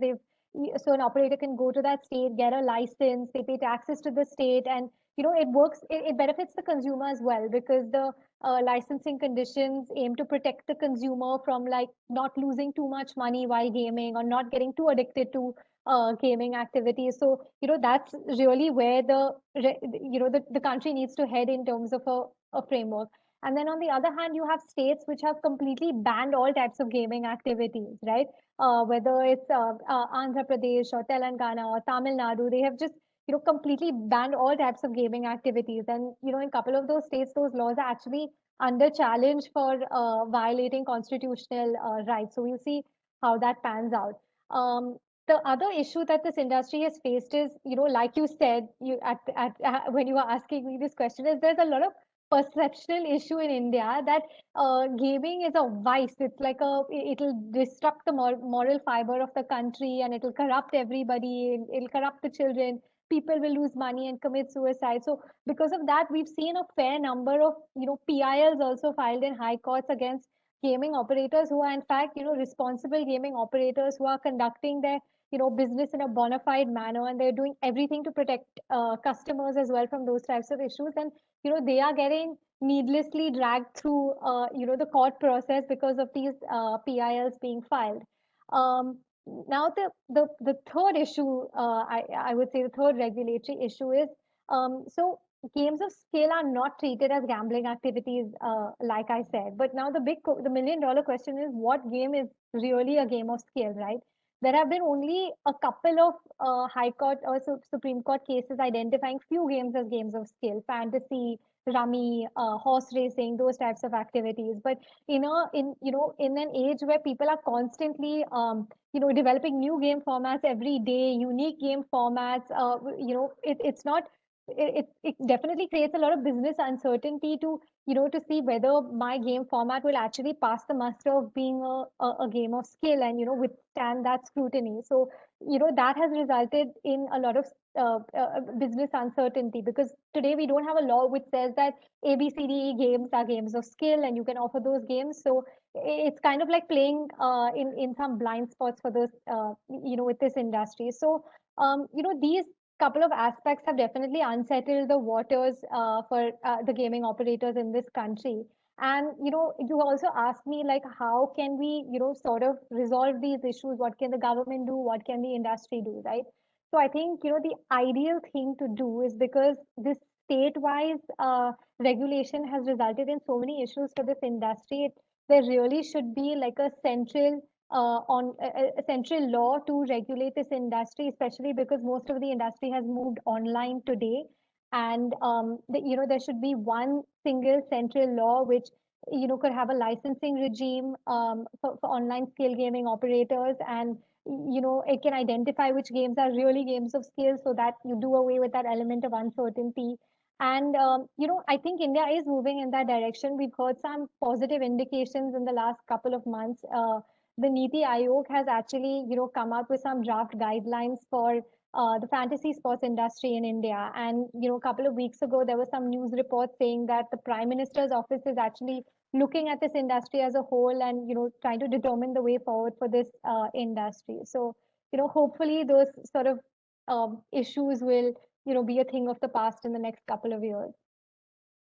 So an operator can go to that state, get a license, they pay taxes to the state, and it works. It benefits the consumer as well, because the licensing conditions aim to protect the consumer from like not losing too much money while gaming or not getting too addicted to gaming activities. So, that's really where the country needs to head in terms of a framework. And then on the other hand, you have states which have completely banned all types of gaming activities, right? Whether it's Andhra Pradesh or Telangana or Tamil Nadu, they have just completely banned all types of gaming activities. And in a couple of those states, those laws are actually under challenge for violating constitutional rights. So we'll see how that pans out. The other issue that this industry has faced is, like you said, when you were asking me this question, is there's a lot of perceptual issue in India that gaming is a vice. It's like it'll disrupt the moral fiber of the country, and it'll corrupt everybody. It'll corrupt the children. People will lose money and commit suicide. So because of that, we've seen a fair number of PILs also filed in high courts against gaming operators who are in fact responsible gaming operators who are conducting their business in a bona fide manner, and they're doing everything to protect customers as well from those types of issues. And they are getting needlessly dragged through the court process because of these PILs being filed. Now the third issue, I would say the third regulatory issue is, so games of skill are not treated as gambling activities, like I said. But now the million-dollar question is, what game is really a game of skill, right? There have been only a couple of High Court or Supreme Court cases identifying few games as games of skill: fantasy, rummy, horse racing, those types of activities. But in an age where people are constantly developing new game formats every day, unique game formats, it's not. It definitely creates a lot of business uncertainty to to see whether my game format will actually pass the muster of being a game of skill and withstand that scrutiny. So that has resulted in a lot of business uncertainty, because today we don't have a law which says that ABCDE games are games of skill and you can offer those games. So it's kind of like playing in some blind spots for this with this industry. So these couple of aspects have definitely unsettled the waters for the gaming operators in this country. And you also asked me, like, how can we sort of resolve these issues? What can the government do? What can the industry do, right? So I think the ideal thing to do is, because this state-wise regulation has resulted in so many issues for this industry, there really should be like a central on a central law to regulate this industry, especially because most of the industry has moved online today. And there should be one single central law which could have a licensing regime for online skill gaming operators, and it can identify which games are really games of skill so that you do away with that element of uncertainty. And, I think India is moving in that direction. We've heard some positive indications in the last couple of months. The Niti Aayog has actually, come up with some draft guidelines for the fantasy sports industry in India. And, a couple of weeks ago, there was some news reports saying that the Prime Minister's office is actually looking at this industry as a whole and, trying to determine the way forward for this industry. So, hopefully those sort of issues will, be a thing of the past in the next couple of years.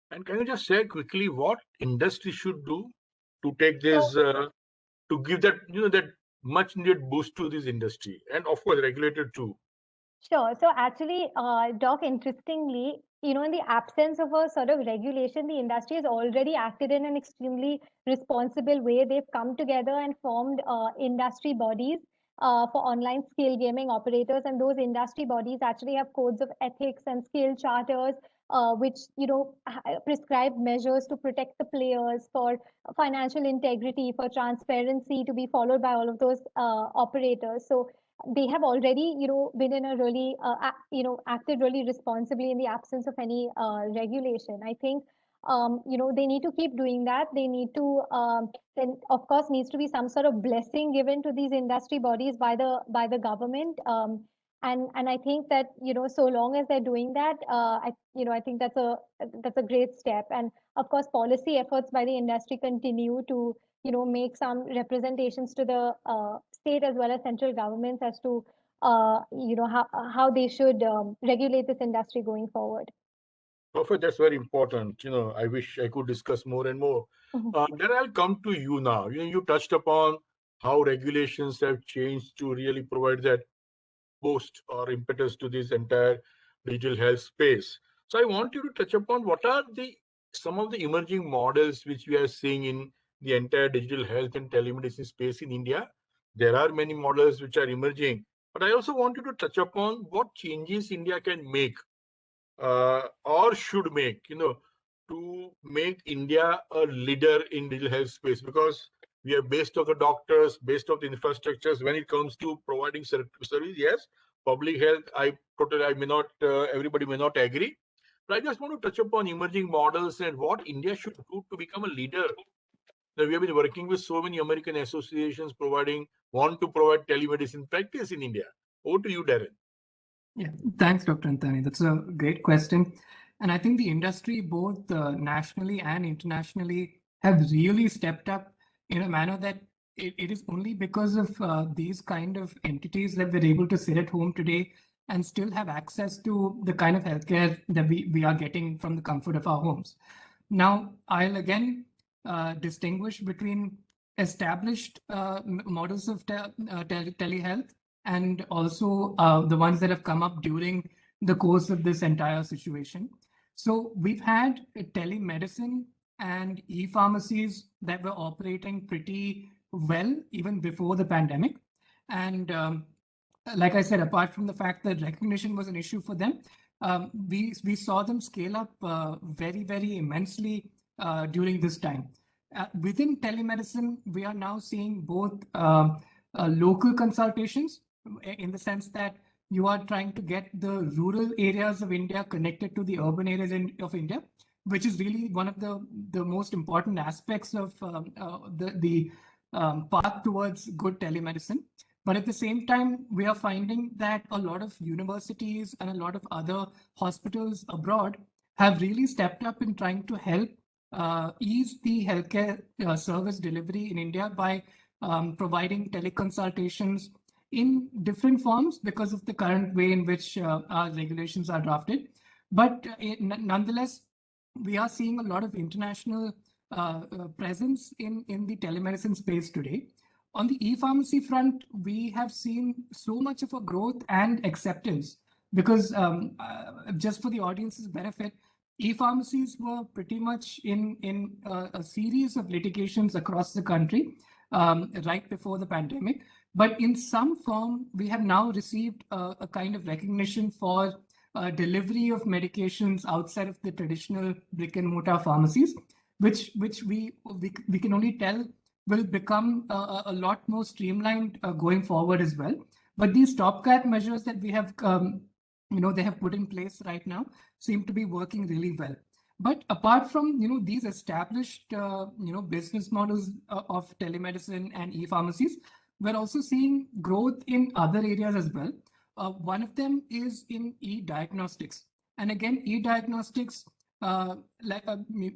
And can you just share quickly what industry should do to take this, to give that, that much needed boost to this industry, and of course regulated too? Sure. So actually, Doc, interestingly, in the absence of a sort of regulation, the industry has already acted in an extremely responsible way. They've come together and formed industry bodies for online skill gaming operators, and those industry bodies actually have codes of ethics and skill charters, which prescribe measures to protect the players, for financial integrity, for transparency to be followed by all of those operators. So they have already, been in a really, acted really responsibly in the absence of any regulation. I think, they need to keep doing that. They need to, then of course needs to be some sort of blessing given to these industry bodies by the government. And I think that, so long as they're doing that, I think that's a great step. And of course, policy efforts by the industry continue to, make some representations to the state as well as central governments as to, how they should regulate this industry going forward. Perfect. That's very important. I wish I could discuss more and more. Then I'll come to you now. You touched upon how regulations have changed to really provide that boost or impetus to this entire digital health space. So I want you to touch upon what are some of the emerging models which we are seeing in the entire digital health and telemedicine space in India. There are many models which are emerging, but I also want you to touch upon what changes India can make or should make, to make India a leader in digital health space, because we are based on the doctors, based on the infrastructures. When it comes to providing service, yes, public health, everybody may not agree, but I just want to touch upon emerging models and what India should do to become a leader. Now, we have been working with so many American associations want to provide telemedicine practice in India. Over to you, Darren. Yeah, thanks, Dr. Antani. That's a great question. And I think the industry, both nationally and internationally, have really stepped up in a manner that it is only because of these kind of entities that we're able to sit at home today and still have access to the kind of healthcare that we are getting from the comfort of our homes. Now, I'll again distinguish between established models of telehealth and also the ones that have come up during the course of this entire situation. So we've had telemedicine and e-pharmacies that were operating pretty well even before the pandemic. And like I said, apart from the fact that recognition was an issue for them, we saw them scale up very, very immensely during this time. Within telemedicine, we are now seeing both local consultations, in the sense that you are trying to get the rural areas of India connected to the urban areas of India, which is really one of the most important aspects of the path towards good telemedicine. But at the same time, we are finding that a lot of universities and a lot of other hospitals abroad have really stepped up in trying to help ease the healthcare service delivery in India by providing teleconsultations in different forms because of the current way in which our regulations are drafted. But nonetheless, we are seeing a lot of international presence in the telemedicine space today. On the e-pharmacy front, we have seen so much of a growth and acceptance because just for the audience's benefit, e-pharmacies were pretty much in a series of litigations across the country right before the pandemic. But in some form, we have now received a kind of recognition for delivery of medications outside of the traditional brick and mortar pharmacies, which we can only tell will become a lot more streamlined going forward as well. But these stopgap measures that we have, they have put in place right now seem to be working really well. But apart from these established business models of telemedicine and e-pharmacies, we're also seeing growth in other areas as well. One of them is in e-diagnostics. And again, e-diagnostics,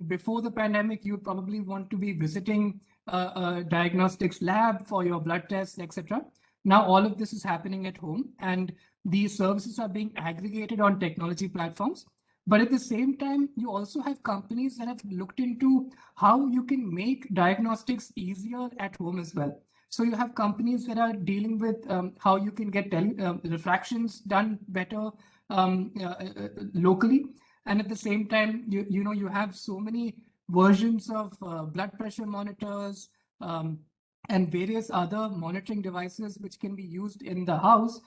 before the pandemic, you probably want to be visiting a diagnostics lab for your blood tests, etc. Now all of this is happening at home, and these services are being aggregated on technology platforms. But at the same time, you also have companies that have looked into how you can make diagnostics easier at home as well. So you have companies that are dealing with how you can get refractions done better locally. And at the same time, you have so many versions of blood pressure monitors and various other monitoring devices which can be used in the house,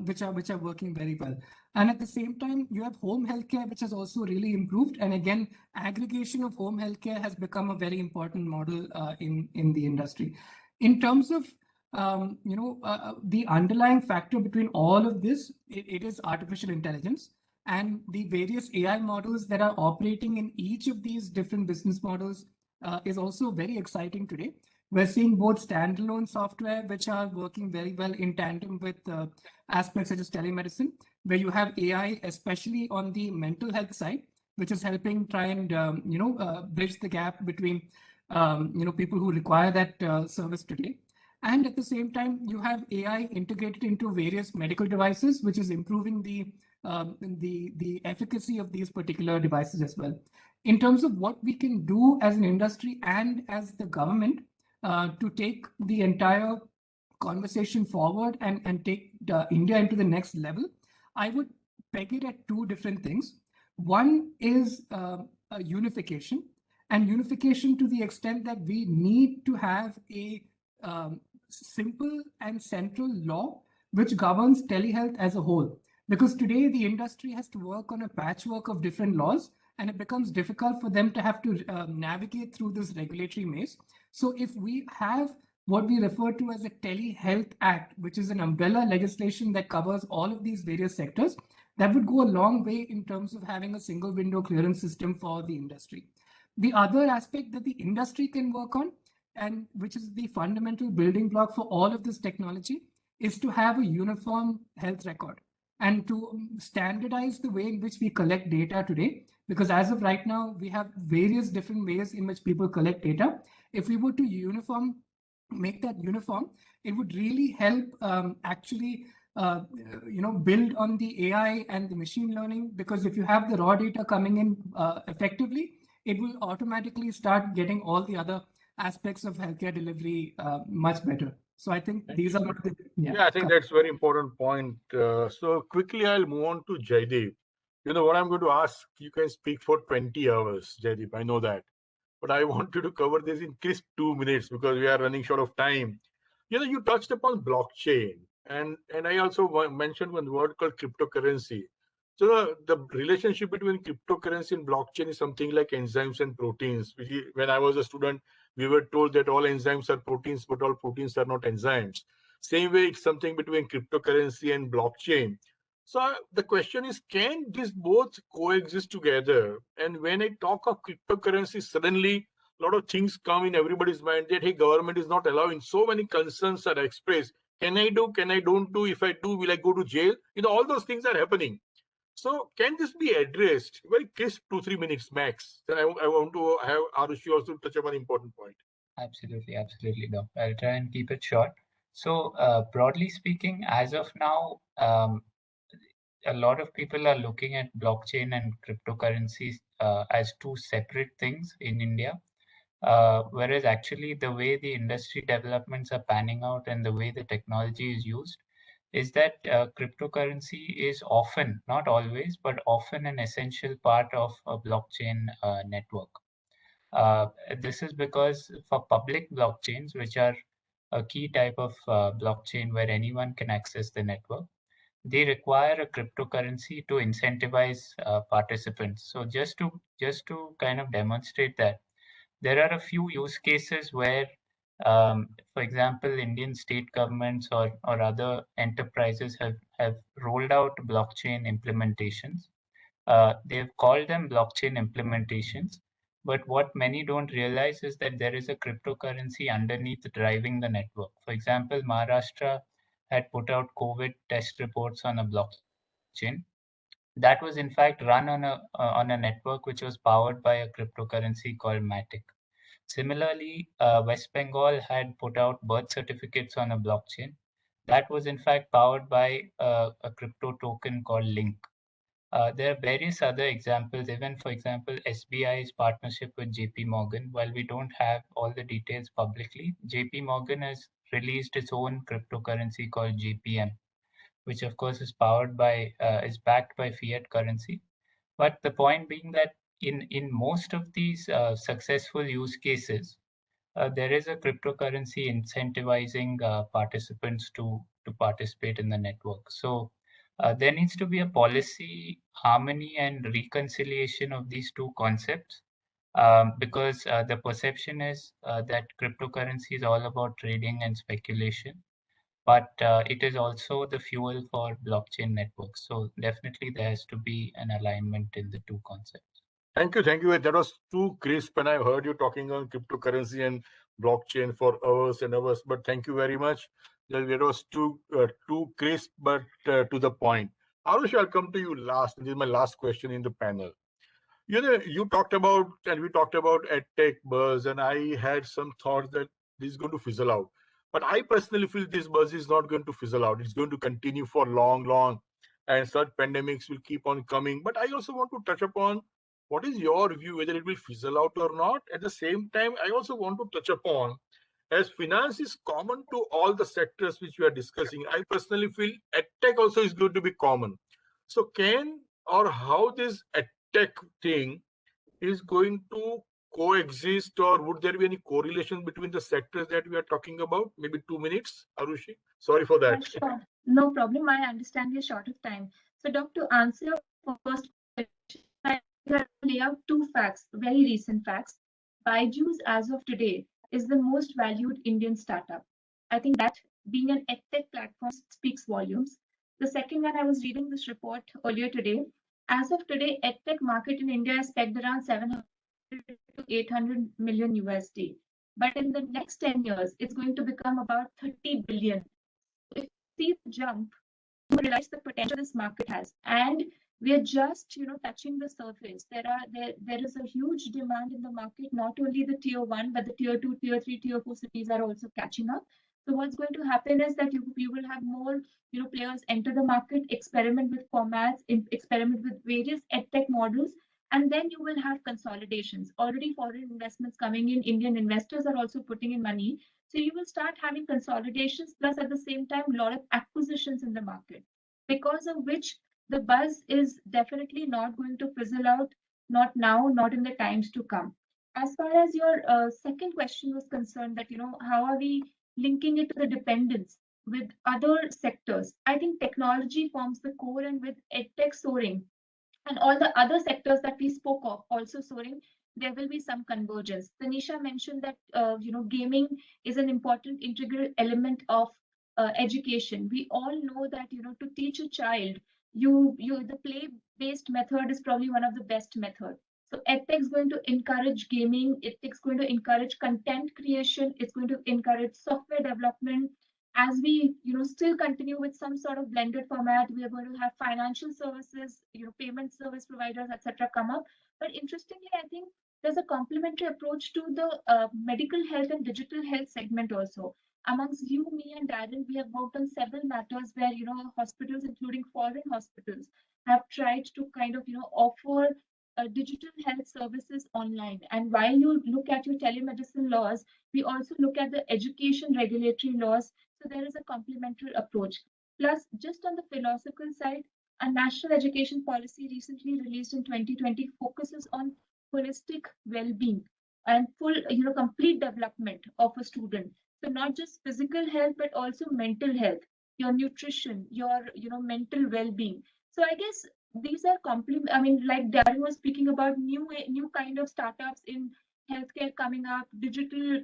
which are working very well. And at the same time, you have home healthcare, which has also really improved. And again, aggregation of home healthcare has become a very important model in the industry. In terms of the underlying factor between all of this, it is artificial intelligence. And the various AI models that are operating in each of these different business models is also very exciting today. We're seeing both standalone software, which are working very well in tandem with aspects such as telemedicine, where you have AI, especially on the mental health side, which is helping try and bridge the gap between people who require that service today. And at the same time, you have AI integrated into various medical devices, which is improving the efficacy of these particular devices as well. In terms of what we can do as an industry and as the government to take the entire conversation forward and take India into the next level, I would peg it at two different things. One is unification, and unification to the extent that we need to have a simple and central law which governs telehealth as a whole. Because today the industry has to work on a patchwork of different laws, and it becomes difficult for them to have to navigate through this regulatory maze. So if we have what we refer to as a Telehealth Act, which is an umbrella legislation that covers all of these various sectors, that would go a long way in terms of having a single window clearance system for the industry. The other aspect that the industry can work on, and which is the fundamental building block for all of this technology, is to have a uniform health record and to standardize the way in which we collect data today. Because as of right now, we have various different ways in which people collect data. If we were to make that uniform, it would really help actually build on the AI and the machine learning, because if you have the raw data coming in effectively, it will automatically start getting all the other aspects of healthcare delivery much better. So I think these are the, I think that's a very important point. So quickly, I'll move on to Jaideep. You know what I'm going to ask? You can speak for 20 hours, Jaideep. I know that. But I want you to cover this in crisp 2 minutes because we are running short of time. You know, you touched upon blockchain, and I also mentioned one word called cryptocurrency. So the relationship between cryptocurrency and blockchain is something like enzymes and proteins. When I was a student, we were told that all enzymes are proteins, but all proteins are not enzymes. Same way, it's something between cryptocurrency and blockchain. So the question is, can these both coexist together? And when I talk of cryptocurrency, suddenly a lot of things come in everybody's mind that, hey, government is not allowing. So many concerns are expressed. Can I do? Can I don't do? If I do, will I go to jail? You know, all those things are happening. So can this be addressed? Very crisp 2-3 minutes max. Then I want to have Arushi also touch upon an important point. Absolutely, Doc. I'll try and keep it short. So broadly speaking, as of now, a lot of people are looking at blockchain and cryptocurrencies as two separate things in India. Whereas actually the way the industry developments are panning out and the way the technology is used is that cryptocurrency is often, not always, but often an essential part of a blockchain network. This is because for public blockchains, which are a key type of blockchain where anyone can access the network, they require a cryptocurrency to incentivize participants. So just to kind of demonstrate that, there are a few use cases where For example, Indian state governments or other enterprises have rolled out blockchain implementations. They've called them blockchain implementations, but what many don't realize is that there is a cryptocurrency underneath driving the network. For example, Maharashtra had put out COVID test reports on a blockchain that was in fact run on a network which was powered by a cryptocurrency called Matic. Similarly, West Bengal had put out birth certificates on a blockchain that was in fact powered by a crypto token called Link. There are various other examples, even for example, SBI's partnership with JP Morgan. While we don't have all the details publicly, JP Morgan has released its own cryptocurrency called JPM, which of course is is backed by fiat currency. But the point being that in most of these successful use cases, there is a cryptocurrency incentivizing participants to participate in the network. So there needs to be a policy harmony and reconciliation of these two concepts, because the perception is that cryptocurrency is all about trading and speculation, but it is also the fuel for blockchain networks. So definitely there has to be an alignment in the two concepts. Thank you. That was too crisp, and I heard you talking on cryptocurrency and blockchain for hours and hours. But thank you very much. That was too crisp, but to the point. Arush, I'll come to you last. This is my last question in the panel. You talked about, and we talked about EdTech buzz, and I had some thoughts that this is going to fizzle out. But I personally feel this buzz is not going to fizzle out. It's going to continue for long, and such pandemics will keep on coming. But I also want to touch upon what is your view, whether it will fizzle out or not. At the same time, I also want to touch upon, as finance is common to all the sectors which we are discussing, I personally feel EdTech also is going to be common. So can or how this EdTech thing is going to coexist, or would there be any correlation between the sectors that we are talking about? Maybe 2 minutes, Arushi. Sorry for that. Sure. No problem. I understand you're short of time. So, Doc, to answer your first question, I lay out two facts, very recent facts. Byju's, as of today, is the most valued Indian startup. I think that being an EdTech platform speaks volumes. The second one, I was reading this report earlier today. As of today, EdTech market in India is pegged around 700 to 800 million USD. But in the next 10 years, it's going to become about 30 billion. If you see the jump, you realize the potential this market has. And we are just, touching the surface. There is a huge demand in the market. Not only the tier 1, but the tier 2, tier 3, tier 4 cities are also catching up. So what's going to happen is that you will have more, players enter the market, experiment with formats, experiment with various EdTech models, and then you will have consolidations. Already foreign investments coming in, Indian investors are also putting in money. So you will start having consolidations, plus at the same time, a lot of acquisitions in the market, because of which the buzz is definitely not going to fizzle out, not now, not in the times to come. As far as your second question was concerned, that, how are we linking it to the dependence with other sectors? I think technology forms the core, and with EdTech soaring, and all the other sectors that we spoke of also soaring, there will be some convergence. Tanisha mentioned that gaming is an important integral element of education. We all know that to teach a child, the play-based method is probably one of the best methods. So EdTech is going to encourage gaming. EdTech is going to encourage content creation. It's going to encourage software development. As we still continue with some sort of blended format, we are going to have financial services, payment service providers, etc. come up. But interestingly, I think there's a complementary approach to the medical health and digital health segment also. Amongst you, me, and Darren, we have worked on several matters where hospitals, including foreign hospitals, have tried to kind of offer digital health services online. And while you look at your telemedicine laws, we also look at the education regulatory laws. So there is a complementary approach. Plus, just on the philosophical side, a national education policy recently released in 2020 focuses on holistic well-being and full, complete development of a student. So not just physical health, but also mental health, your nutrition, your, mental well-being. So I guess these are like Darren was speaking about new kind of startups in healthcare coming up, digital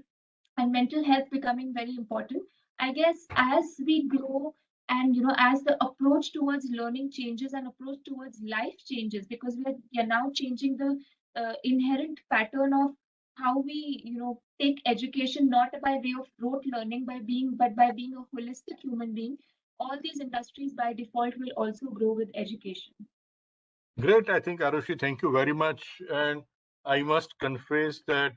and mental health becoming very important. I guess as we grow and as the approach towards learning changes and approach towards life changes, because we are now changing the inherent pattern of how we take education, not by way of rote learning but by being a holistic human being. All these industries by default will also grow with education. Great. I think, Arushi, thank you very much. And I must confess that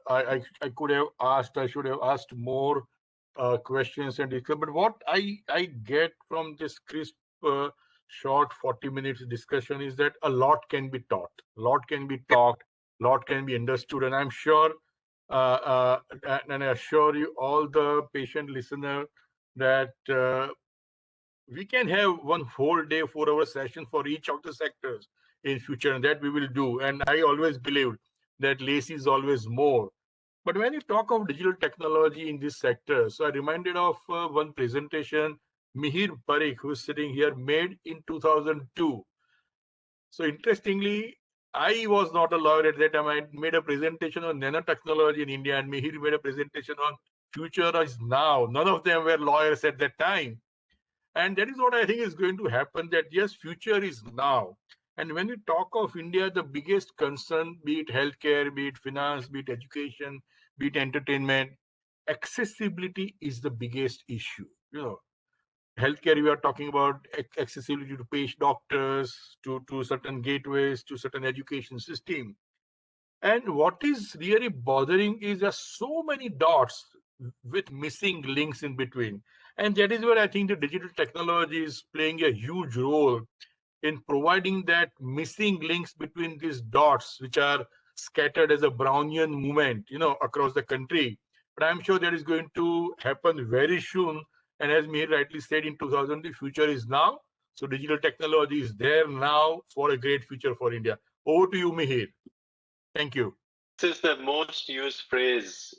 I could have asked, I should have asked more questions and discuss. But what I get from this crisp, short 40 minutes discussion is that a lot can be taught, a lot can be talked, a lot can be understood. And I'm sure, and I assure you, all the patient listener, that we can have one whole day, 4-hour session for each of the sectors in future, and that we will do. And I always believed that less is always more. But when you talk of digital technology in this sector, so I reminded of one presentation Mihir Parikh, who is sitting here, made in 2002. So interestingly, I was not a lawyer at that time. I made a presentation on nanotechnology in India, and Mihir made a presentation on future is now. None of them were lawyers at that time. And that is what I think is going to happen, that yes, future is now. And when we talk of India, the biggest concern, be it healthcare, be it finance, be it education, be it entertainment, accessibility is the biggest issue. Healthcare, we are talking about accessibility to patient doctors, to certain gateways, to certain education system. And what is really bothering is there are so many dots with missing links in between. And that is where I think the digital technology is playing a huge role in providing that missing links between these dots, which are scattered as a Brownian movement, across the country. But I'm sure that is going to happen very soon. And as Mihir rightly said, in 2000, the future is now. So digital technology is there now for a great future for India. Over to you, Mihir. Thank you. This is the most used phrase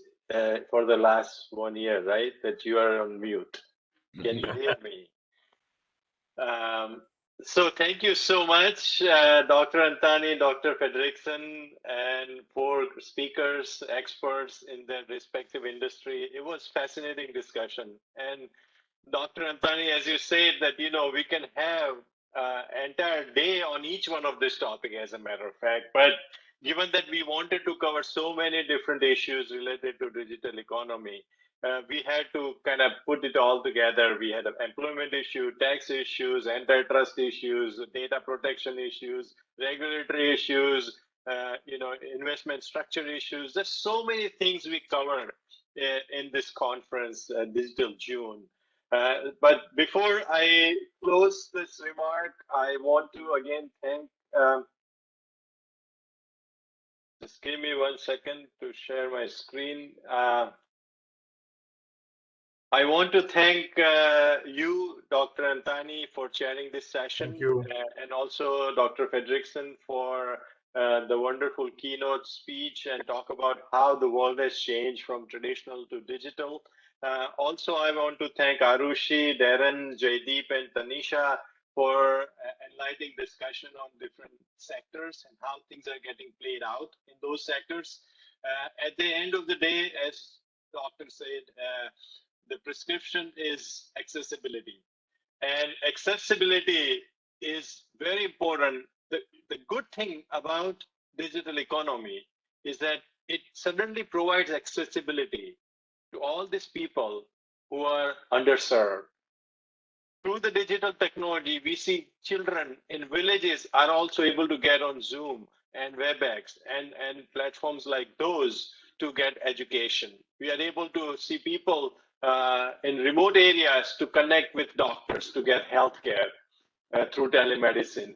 for the last 1 year, right? That you are on mute. Can you hear me? So thank you so much, Dr. Antani, Dr. Fredrickson, and 4 speakers, experts in their respective industry. It was fascinating discussion. And Dr. Antani, as you said, that, we can have entire day on each one of this topic, as a matter of fact. But given that we wanted to cover so many different issues related to digital economy, we had to kind of put it all together. We had an employment issue, tax issues, antitrust issues, data protection issues, regulatory issues, investment structure issues. There's so many things we covered in this conference, Digital June. But before I close this remark, I want to again thank, just give me 1 second to share my screen. I want to thank you, Dr. Antani, for chairing this session. Thank you. And also Dr. Fredrickson for the wonderful keynote speech and talk about how the world has changed from traditional to digital. Also, I want to thank Arushi, Darren, Jaydeep, and Tanisha for enlightening discussion on different sectors and how things are getting played out in those sectors. At the end of the day, as Doctor said, the prescription is accessibility. And accessibility is very important. The good thing about digital economy is that it suddenly provides accessibility to all these people who are underserved. Through the digital technology, we see children in villages are also able to get on Zoom and WebEx and platforms like those to get education. We are able to see people in remote areas to connect with doctors to get healthcare through telemedicine.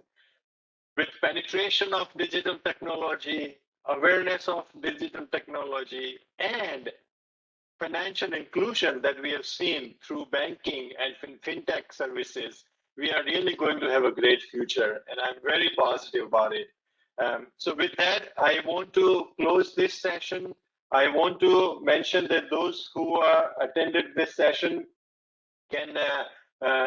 With penetration of digital technology, awareness of digital technology, and financial inclusion that we have seen through banking and fintech services, we are really going to have a great future, and I'm very positive about it. So with that, I want to close this session. I want to mention that those who attended this session can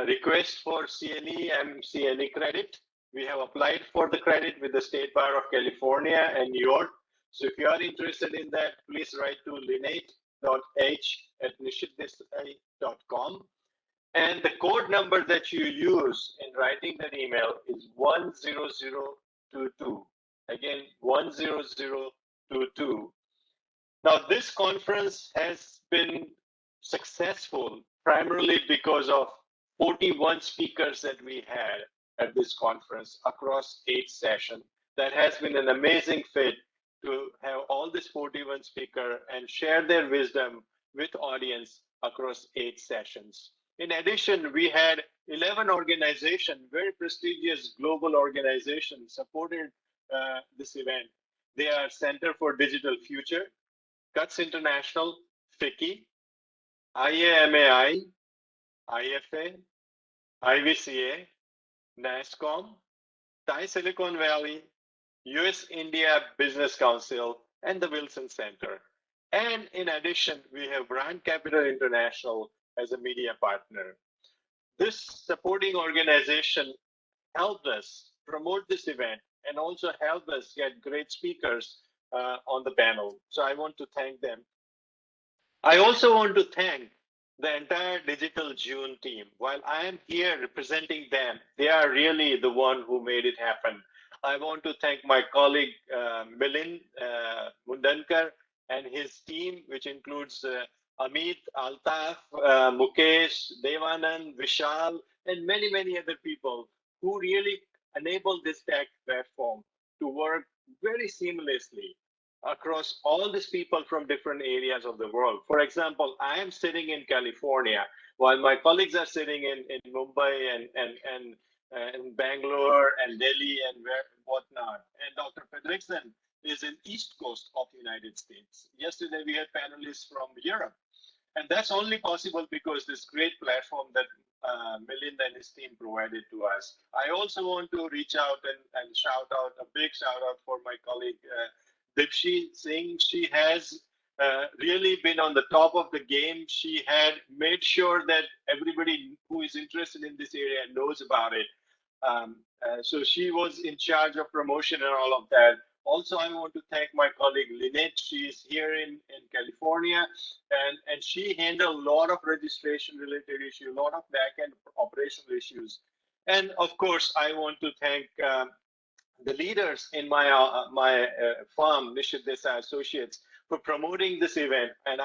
request for CLE and CLE credit. We have applied for the credit with the State Bar of California and New York. So if you are interested in that, please write to Lynette mihir.h@nishithdesai.com. And the code number that you use in writing that email is 10022. Again, 10022. Now, this conference has been successful primarily because of 41 speakers that we had at this conference across 8 sessions. That has been an amazing fit to have all these 41 speakers and share their wisdom with audience across 8 sessions. In addition, we had 11 organizations, very prestigious global organizations supported this event. They are Center for Digital Future, CUTS International, FICCI, IAMAI, IFA, IVCA, NASCOM, Thai Silicon Valley, US-India Business Council, and the Wilson Center. And in addition, we have Brand Capital International as a media partner. This supporting organization helped us promote this event and also helped us get great speakers on the panel. So I want to thank them. I also want to thank the entire Digital June team. While I am here representing them, they are really the one who made it happen. I want to thank my colleague Milind Mundankar and his team, which includes Amit, Altaf, Mukesh, Devanand, Vishal, and many, many other people who really enabled this tech platform to work very seamlessly across all these people from different areas of the world. For example, I am sitting in California while my colleagues are sitting in Mumbai and Bangalore and Delhi and whatnot. And Dr. Fredrickson is in East Coast of the United States. Yesterday, we had panelists from Europe. And that's only possible because this great platform that Milind and his team provided to us. I also want to reach out and shout out, a big shout out for my colleague, Dipshi Singh. She has really been on the top of the game. She had made sure that everybody who is interested in this area knows about it. So she was in charge of promotion and all of that. Also, I want to thank my colleague Lynette. She's here in California, and she handled a lot of registration related issues, a lot of back-end operational issues. And of course, I want to thank the leaders in my firm, Nishith Desai Associates, for promoting this event. And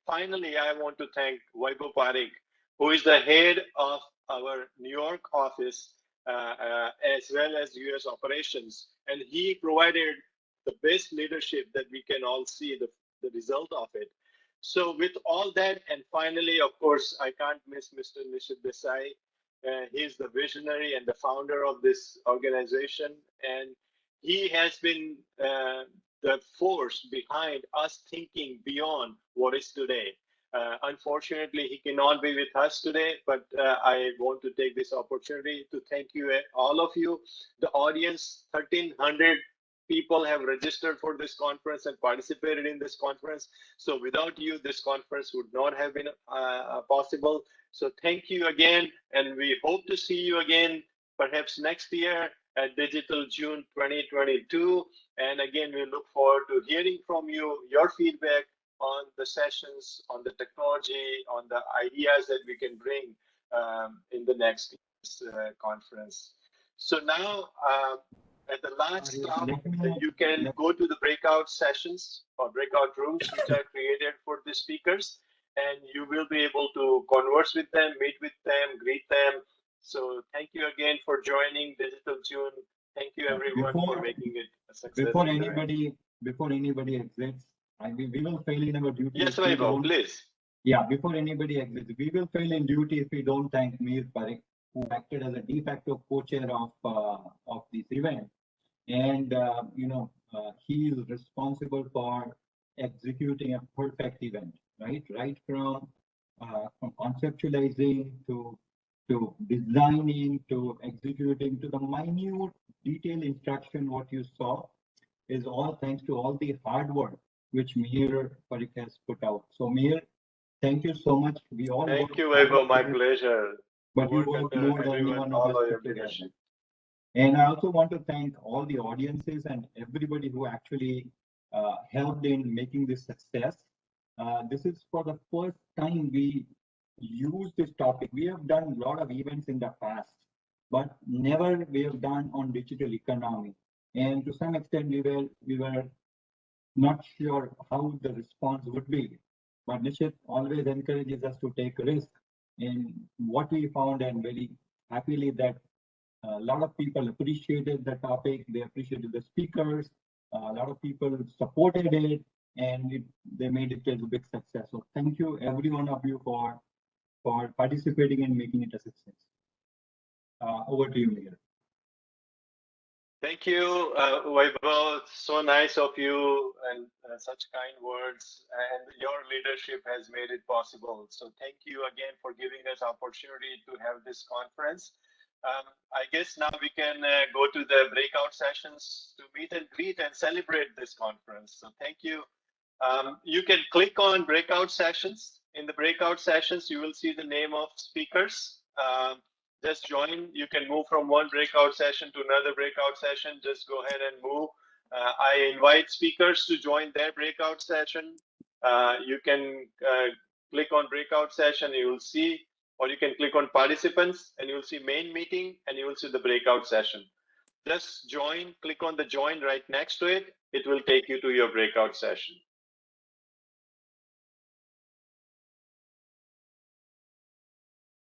finally, I want to thank Webunar+, who is the head of our New York office, as well as US operations. And he provided the best leadership that we can all see the result of it. So with all that, and finally, of course, I can't miss Mr. Nishith Desai. He's the visionary and the founder of this organization, and he has been the force behind us thinking beyond what is today. Unfortunately, he cannot be with us today, but I want to take this opportunity to thank you, all of you. The audience, 1,300 people have registered for this conference and participated in this conference. So without you, this conference would not have been possible. So thank you again, and we hope to see you again, perhaps next year at Digital June 2022. And again, we look forward to hearing from you, your feedback on the sessions, on the technology, on the ideas that we can bring in the next conference. So now, at the last stop, you can go to the breakout sessions or breakout rooms which are created for the speakers, and you will be able to converse with them, meet with them, greet them. So thank you again for joining Digital June. Thank you everyone for making it a success. Before anybody exits, we will fail in our duty. Yes, Vaibhav, please. Yeah, before anybody exits, we will fail in duty if we don't thank Mir Parekh, who acted as a de facto co-chair of this event. And he is responsible for executing a perfect event, right from conceptualizing to designing to executing to the minute detailed instruction. What you saw is all thanks to all the hard work which Mir Parekh has put out. So Mir, thank you so much. We all thank you, Vaibhav. My pleasure. But you work more than anyone of us put together. And I also want to thank all the audiences and everybody who actually helped in making this success. This is for the first time we use this topic. We have done a lot of events in the past, but never we have done on digital economy. And to some extent, we were not sure how the response would be. But Nishith always encourages us to take risk. And what we found, and very happily, that a lot of people appreciated the topic, they appreciated the speakers, a lot of people supported it, and they made it as a big success. So thank you, every one of you, for participating and making it a success. Over to you, Mihir. Thank you, Vaibhav. So nice of you, and such kind words. And your leadership has made it possible. So thank you again for giving us opportunity to have this conference. I guess now we can go to the breakout sessions to meet and greet and celebrate this conference. So thank you. You can click on breakout sessions. In the breakout sessions, you will see the name of speakers. Just join. You can move from one breakout session to another breakout session. Just go ahead and move. I invite speakers to join their breakout session. You can click on breakout session, you will see, or you can click on participants and you will see main meeting and you will see the breakout session. Just join, click on the join right next to it. It will take you to your breakout session.